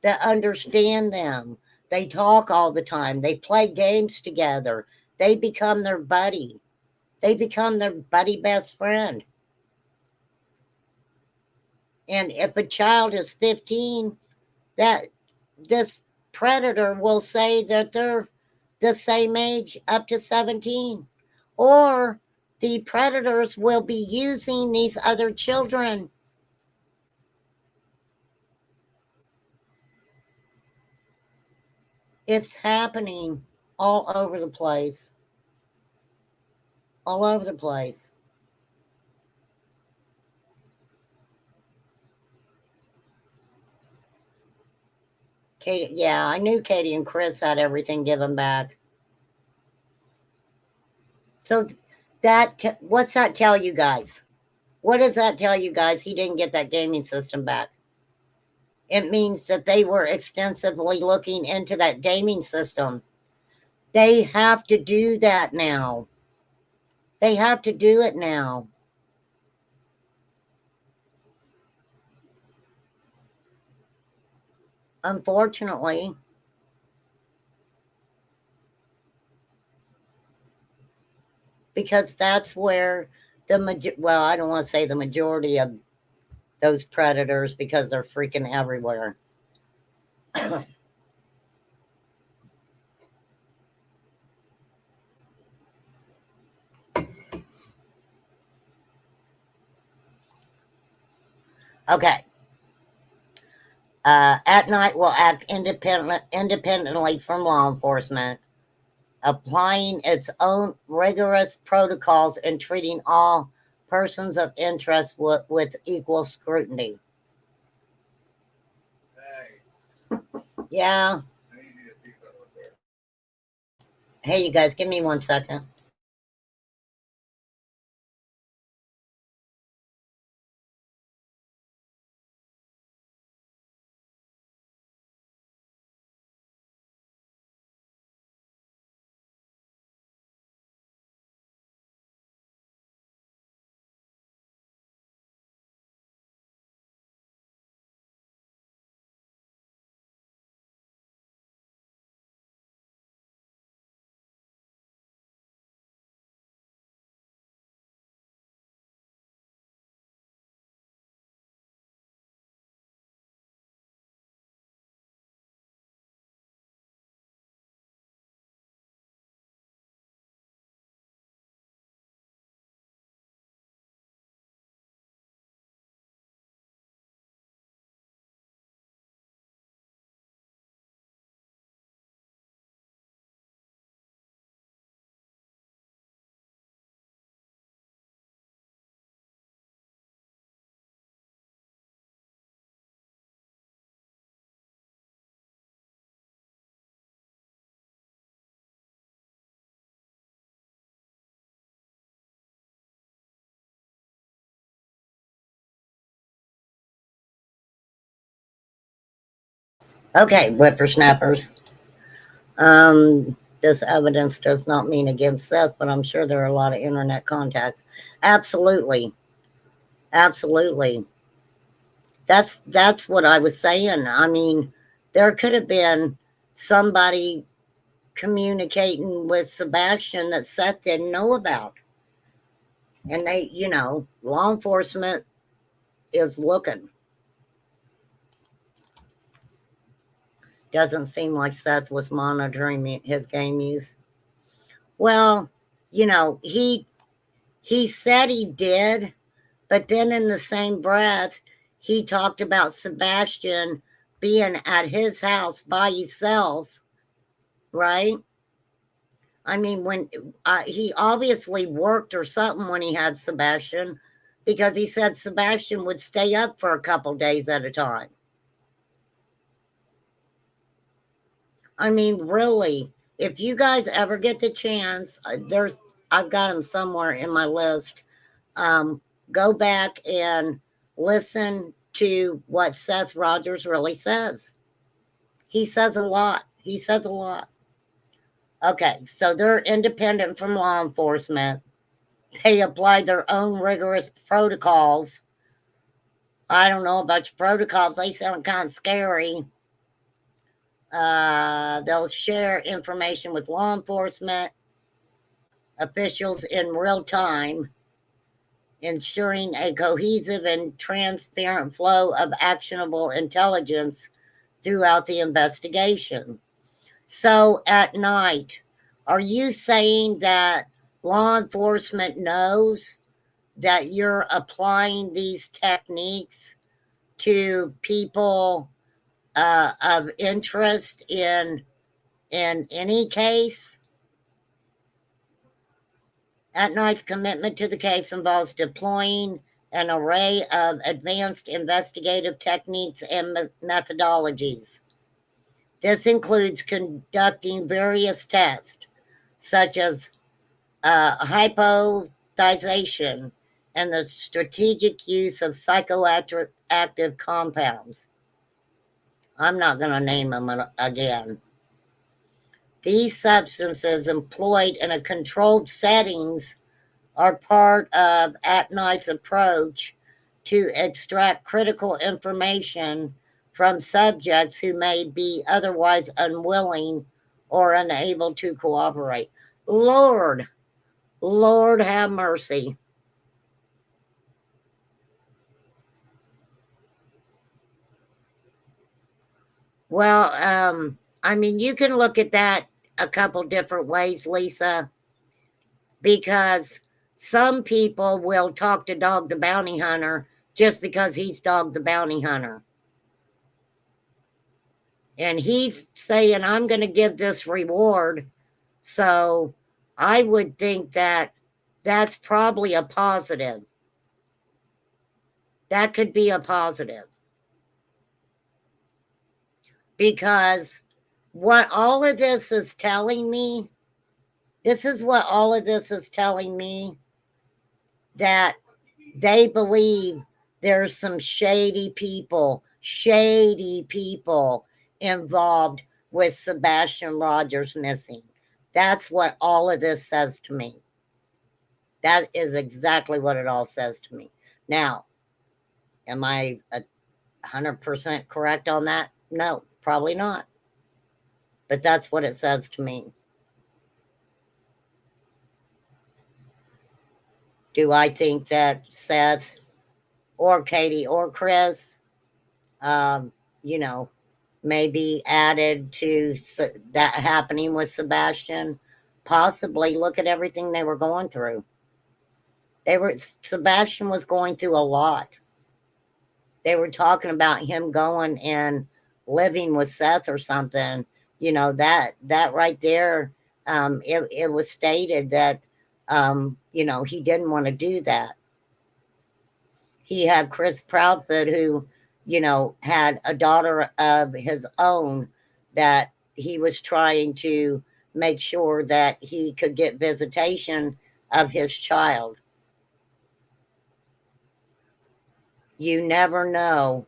that understand them. They talk all the time. They play games together. They become their buddy. They become their buddy best friend. And if a child is 15, that this predator will say that they're the same age up to 17. Or the predators will be using these other children. It's happening all over the place. All over the place. Katie, yeah, I knew Katie and Chris had everything given back. So what's that tell you guys? What does that tell you guys? He didn't get that gaming system back. It means that they were extensively looking into that gaming system. They have to do that now. They have to do it now. Unfortunately. Because that's where well, I don't want to say the majority of those predators because they're freaking everywhere. Okay. At night will act independently from law enforcement, applying its own rigorous protocols and treating all persons of interest with equal scrutiny. Yeah. Hey, you guys, give me 1 second. Okay, whippersnappers. This evidence does not mean against Seth, but I'm sure there are a lot of internet contacts. Absolutely. Absolutely. That's what I was saying. I mean, there could have been somebody communicating with Sebastian that Seth didn't know about. And they, law enforcement is looking. Doesn't seem like Seth was monitoring his game use. Well, he said he did, but then in the same breath, he talked about Sebastian being at his house by himself, right? I mean, when he obviously worked or something when he had Sebastian, because he said Sebastian would stay up for a couple days at a time. I mean, really, if you guys ever get the chance, I've got them somewhere in my list. Um, Go back and listen to what Seth Rogers really says. He says a lot. He says a lot. Okay, so they're independent from law enforcement. They apply their own rigorous protocols. I don't know about your protocols. They sound kind of scary. They'll share information with law enforcement officials in real time, ensuring a cohesive and transparent flow of actionable intelligence throughout the investigation. So at night, are you saying that law enforcement knows that you're applying these techniques to people of interest in any case? At night's commitment to the case involves deploying an array of advanced investigative techniques and methodologies. This includes conducting various tests, such as hypothesization and the strategic use of psychoactive compounds. I'm not going to name them again. These substances employed in a controlled settings are part of At Night's approach to extract critical information from subjects who may be otherwise unwilling or unable to cooperate. Lord, Lord have mercy. Well, I mean, you can look at that a couple different ways, Lisa, because some people will talk to Dog the Bounty Hunter just because he's Dog the Bounty Hunter. And he's saying, I'm going to give this reward. So I would think that that's probably a positive. That could be a positive. Because what all of this is telling me, this is what all of this is telling me, that they believe there's some shady people involved with Sebastian Rogers missing. That's what all of this says to me. That is exactly what it all says to me. Now, am I 100% correct on that? No, probably not. But that's what it says to me. Do I think that Seth or Katie or Chris, um, you know, maybe added to that happening with Sebastian? Possibly. Look at everything they were going through. Sebastian was going through a lot. They were talking about him going and living with Seth or something. That right there, it was stated that he didn't want to do that. He had Chris Proudfoot, who, had a daughter of his own that he was trying to make sure that he could get visitation of his child. You never know.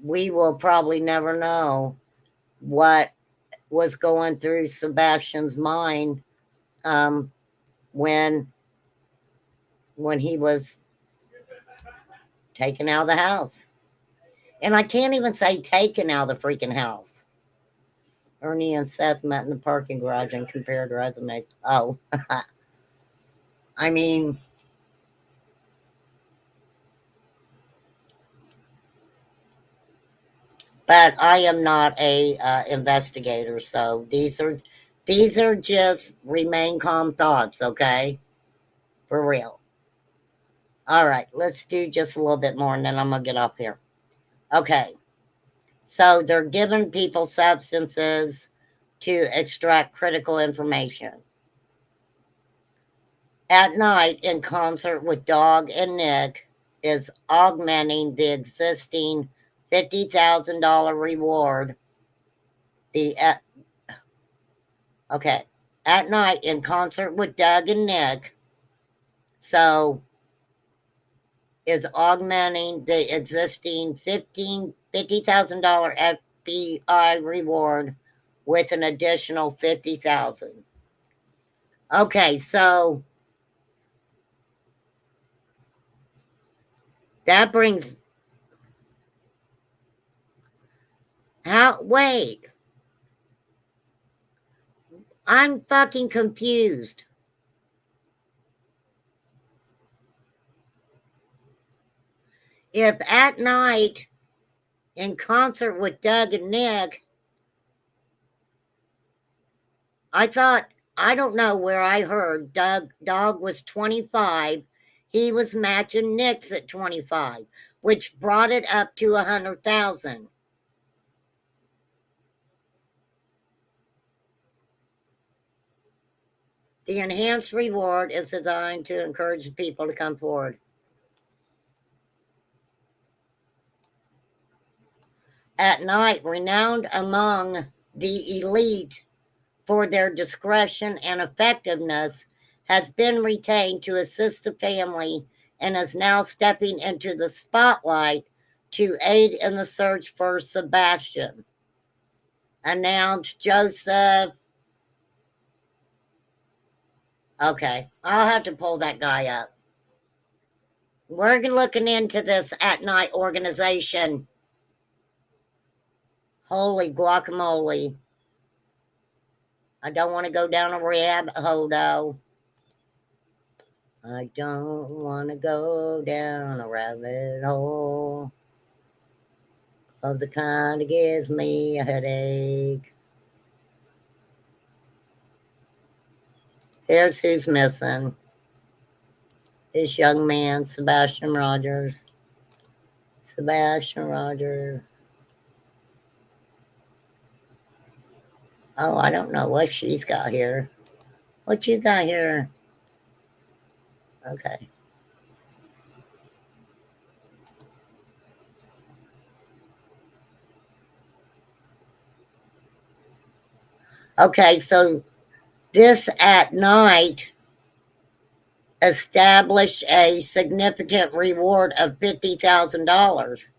We will probably never know what was going through Sebastian's mind um, when he was taken out of the house. And I can't even say taken out of the freaking house. Ernie and Seth met in the parking garage and compared resumes. Oh, I mean, but I am not a investigator, so these are just remain calm thoughts, okay? For real. All right, let's do just a little bit more, and then I'm gonna get off here. Okay, so they're giving people substances to extract critical information. At Night, in concert with Dog and Nick, is augmenting the existing $50,000 reward. The Okay, At Night, in concert with Doug and Nick, so is augmenting the existing $50,000 FBI reward with an additional 50,000. Okay, so that brings how wait, I'm fucking confused. If At Night, in concert with Doug and Nick, I thought, I don't know where I heard Dog was 25. He was matching Nick's at 25, which brought it up to 100,000. The enhanced reward is designed to encourage people to come forward. At Night, renowned among the elite for their discretion and effectiveness, has been retained to assist the family and is now stepping into the spotlight to aid in the search for Sebastian. Announced Joseph. Okay, I'll have to pull that guy up. We're looking into this At Night organization. Holy guacamole. I don't want to go down a rabbit hole, though. I don't want to go down a rabbit hole, 'cause it kind of gives me a headache. Here's who's missing. This young man, Sebastian Rogers. Sebastian Rogers. Oh, I don't know what she's got here. What you got here? Okay. Okay, so this At Night established a significant reward of $50,000.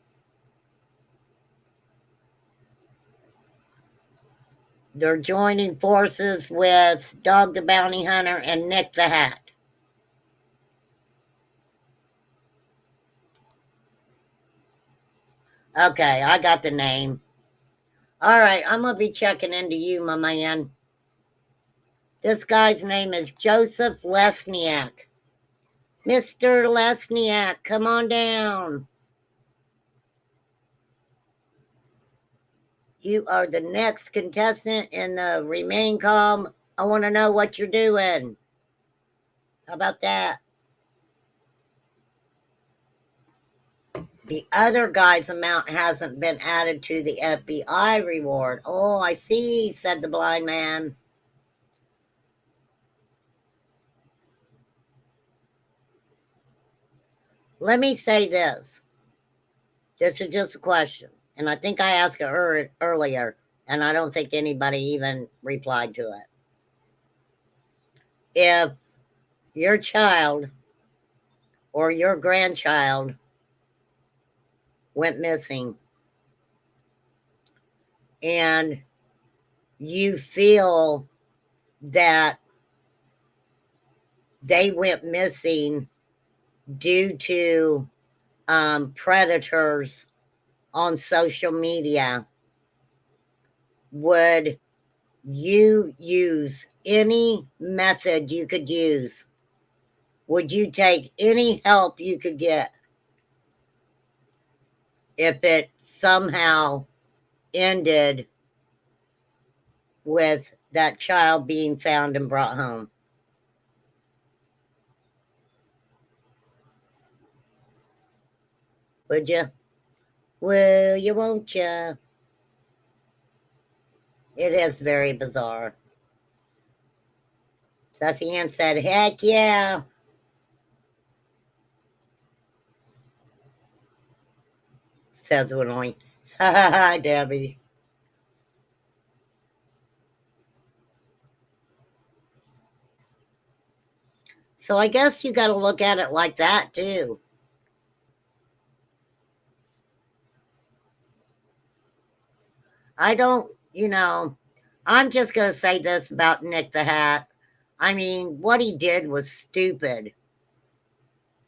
They're joining forces with Dog the Bounty Hunter and Nick the Hat. Okay, I got the name. All right, I'm going to be checking into you, my man. This guy's name is Joseph Lesniak. Mr. Lesniak, come on down. You are the next contestant in the Remain Calm. I want to know what you're doing. How about that? The other guy's amount hasn't been added to the FBI reward. Oh, I see, said the blind man. Let me say this. This is just a question. And I think I asked it earlier, and I don't think anybody even replied to it. If your child or your grandchild went missing and you feel that they went missing due to predators on social media, would you use any method you could use? Would you take any help you could get if it somehow ended with that child being found and brought home? Would you? Will you, won't you? It is very bizarre. Sussy Ann said, heck yeah. Says Willie. Ha ha ha, Debbie. So I guess you got to look at it like that too. I don't, I'm just going to say this about Nick the Hat. I mean, what he did was stupid.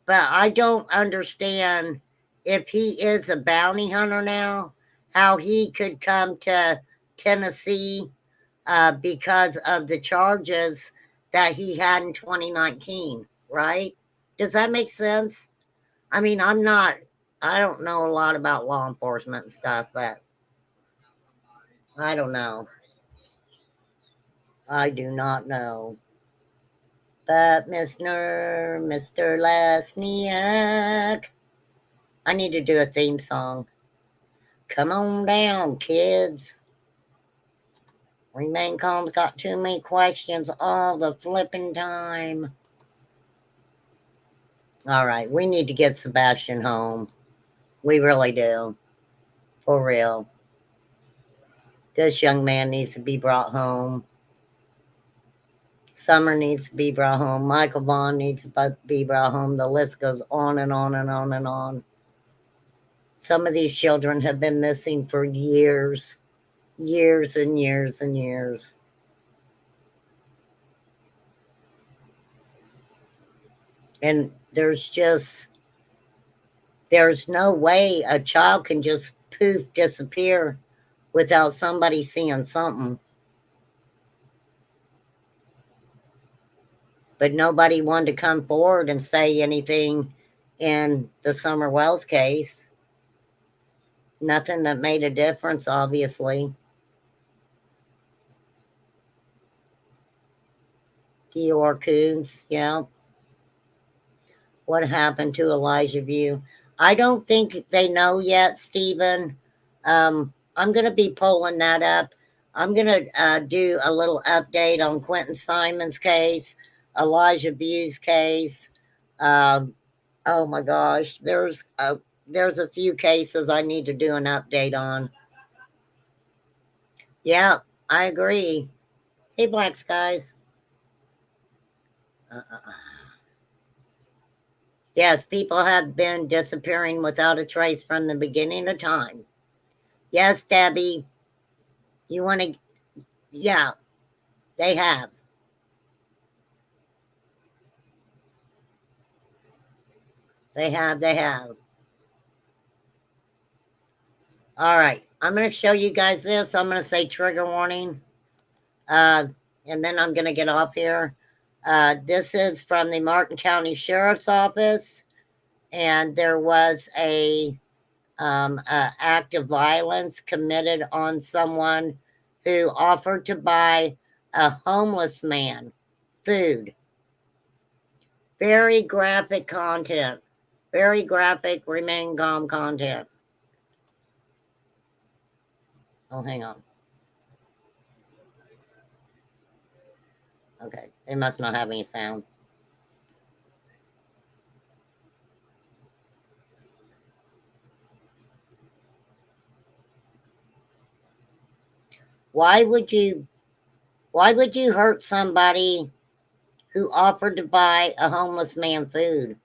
But I don't understand, if he is a bounty hunter now, how he could come to Tennessee because of the charges that he had in 2019, right? Does that make sense? I mean, I don't know a lot about law enforcement and stuff, but I don't know. I do not know. But Mr. Lesniak, I need to do a theme song. Come on down, kids. Remain calm's got too many questions all the flipping time. All right, we need to get Sebastian home. We really do. For real. This young man needs to be brought home. Summer needs to be brought home. Michael Vaughn needs to be brought home. The list goes on and on and on and on. Some of these children have been missing for years, years and years and years. And there's no way a child can just poof disappear without somebody seeing something. But nobody wanted to come forward and say anything in the Summer Wells case. Nothing that made a difference, obviously. Dior Coombs, yeah. What happened to Elijah View? I don't think they know yet, Stephen. I'm going to be pulling that up. I'm going to do a little update on Quentin Simon's case, Elijah View's case. Oh my gosh, there's a few cases I need to do an update on. Yeah, I agree. Hey, Black Skies. Yes, people have been disappearing without a trace from the beginning of time. Yes, Debbie, you want to? Yeah, they have. They have. They have. All right, I'm going to show you guys this. I'm going to say trigger warning, uh, and then I'm going to get off here. This is from the Martin County Sheriff's Office, and there was a act of violence committed on someone who offered to buy a homeless man food. Very graphic content. Very graphic, remain calm content. Oh, hang on. Okay, they must not have any sound. Why would you hurt somebody who offered to buy a homeless man food?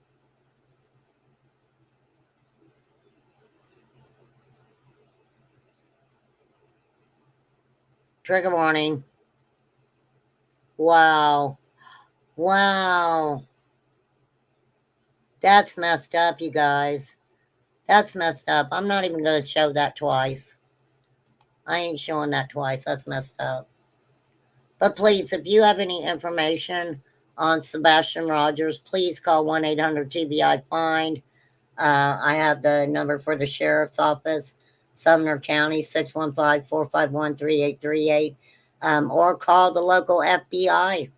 Trigger warning. Wow. Wow. That's messed up, you guys. That's messed up. I'm not even going to show that twice. I ain't showing that twice. That's messed up. But please, if you have any information on Sebastian Rogers, please call 1-800-TBI-FIND. I have the number for the sheriff's office, Sumner County, 615-451-3838, or call the local FBI.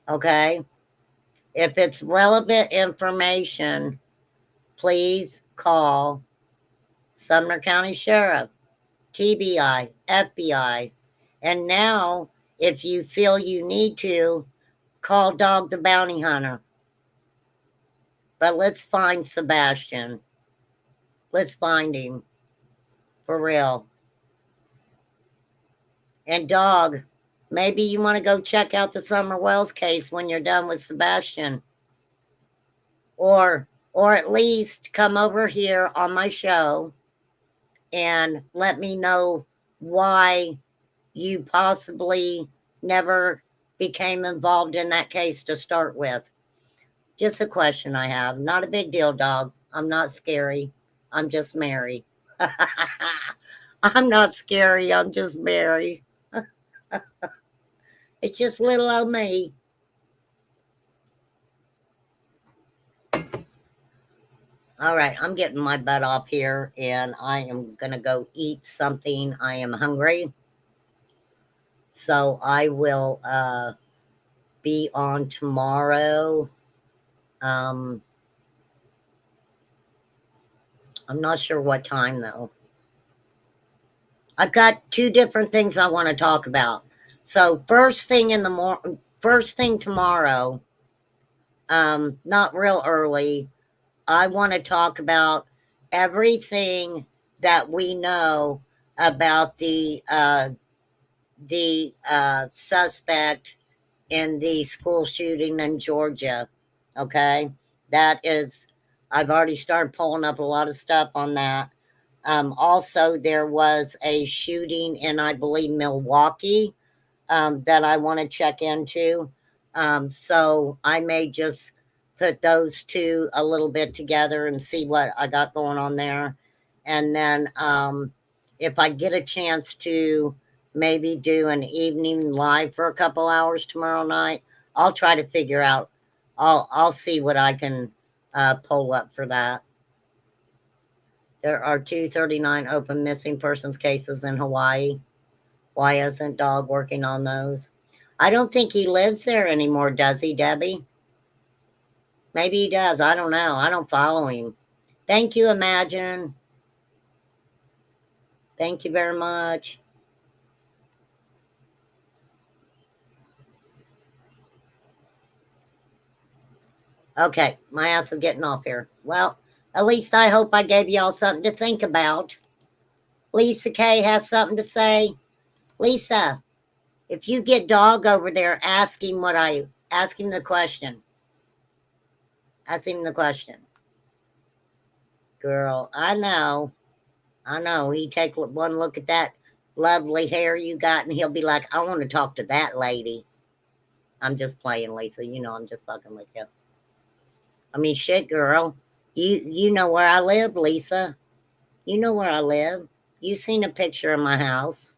Okay? If it's relevant information, please call Sumner County Sheriff, TBI, FBI. And now, if you feel you need to, call Dog the Bounty Hunter. But let's find Sebastian. Let's find him. For real. And Dog, maybe you want to go check out the Summer Wells case when you're done with Sebastian. Or at least come over here on my show and let me know why you possibly never became involved in that case to start with. Just a question I have. Not a big deal, Dog. I'm not scary. I'm just Mary. I'm not scary. I'm just Mary. It's just little old me. All right, I'm getting my butt off here and I am going to go eat something. I am hungry. So I will be on tomorrow. I'm not sure what time though. I've got two different things I want to talk about. So first thing tomorrow, not real early, I want to talk about everything that we know about the suspect in the school shooting in Georgia. Okay, that is, I've already started pulling up a lot of stuff on that. Also, there was a shooting in, I believe, Milwaukee that I want to check into. So I may just put those two a little bit together and see what I got going on there. And then if I get a chance to maybe do an evening live for a couple hours tomorrow night, I'll try to figure out, I'll see what I can pull up for that. There are 239 open missing persons cases in Hawaii. Why isn't Dog working on those? I don't think he lives there anymore, does he, Debbie? Maybe he does. I don't know. I don't follow him. Thank you, Imagine. Thank you very much. Okay, my ass is getting off here. Well, at least I hope I gave y'all something to think about. Lisa K has something to say. Lisa, if you get Dog over there, ask him the question. Ask him the question. Girl, I know. He take one look at that lovely hair you got and he'll be like, I want to talk to that lady. I'm just playing, Lisa. You know I'm just fucking with you. I mean, shit, girl. You know where I live, Lisa. You know where I live. You seen a picture of my house.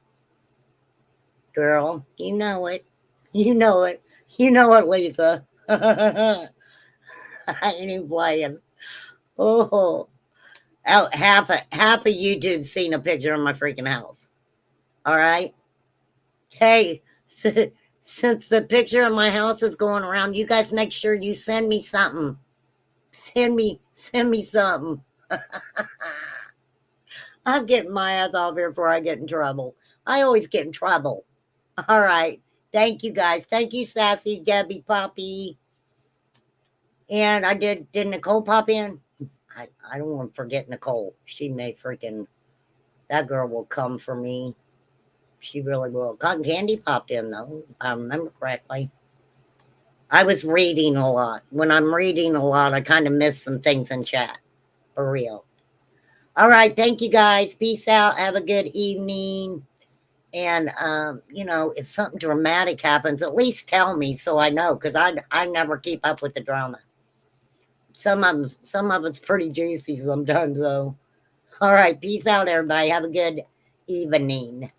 Girl, you know it. You know it. You know it, Lisa. I ain't even playing. Oh, half of YouTube seen a picture of my freaking house. All right. Hey, since the picture of my house is going around, you guys make sure you send me something. Send me something. I'm getting my ass off here before I get in trouble. I always get in trouble. All right. Thank you guys. Thank you, Sassy, Debbie, Poppy. And did Nicole pop in? I don't want to forget Nicole. She may freaking, that girl will come for me. She really will. Cotton Candy popped in, though, if I remember correctly. I was reading a lot. When I'm reading a lot, I kind of miss some things in chat. For real. All right. Thank you, guys. Peace out. Have a good evening. And you know, if something dramatic happens, at least tell me so I know, because I never keep up with the drama. Some of it's pretty juicy sometimes, though. All right, peace out, everybody. Have a good evening.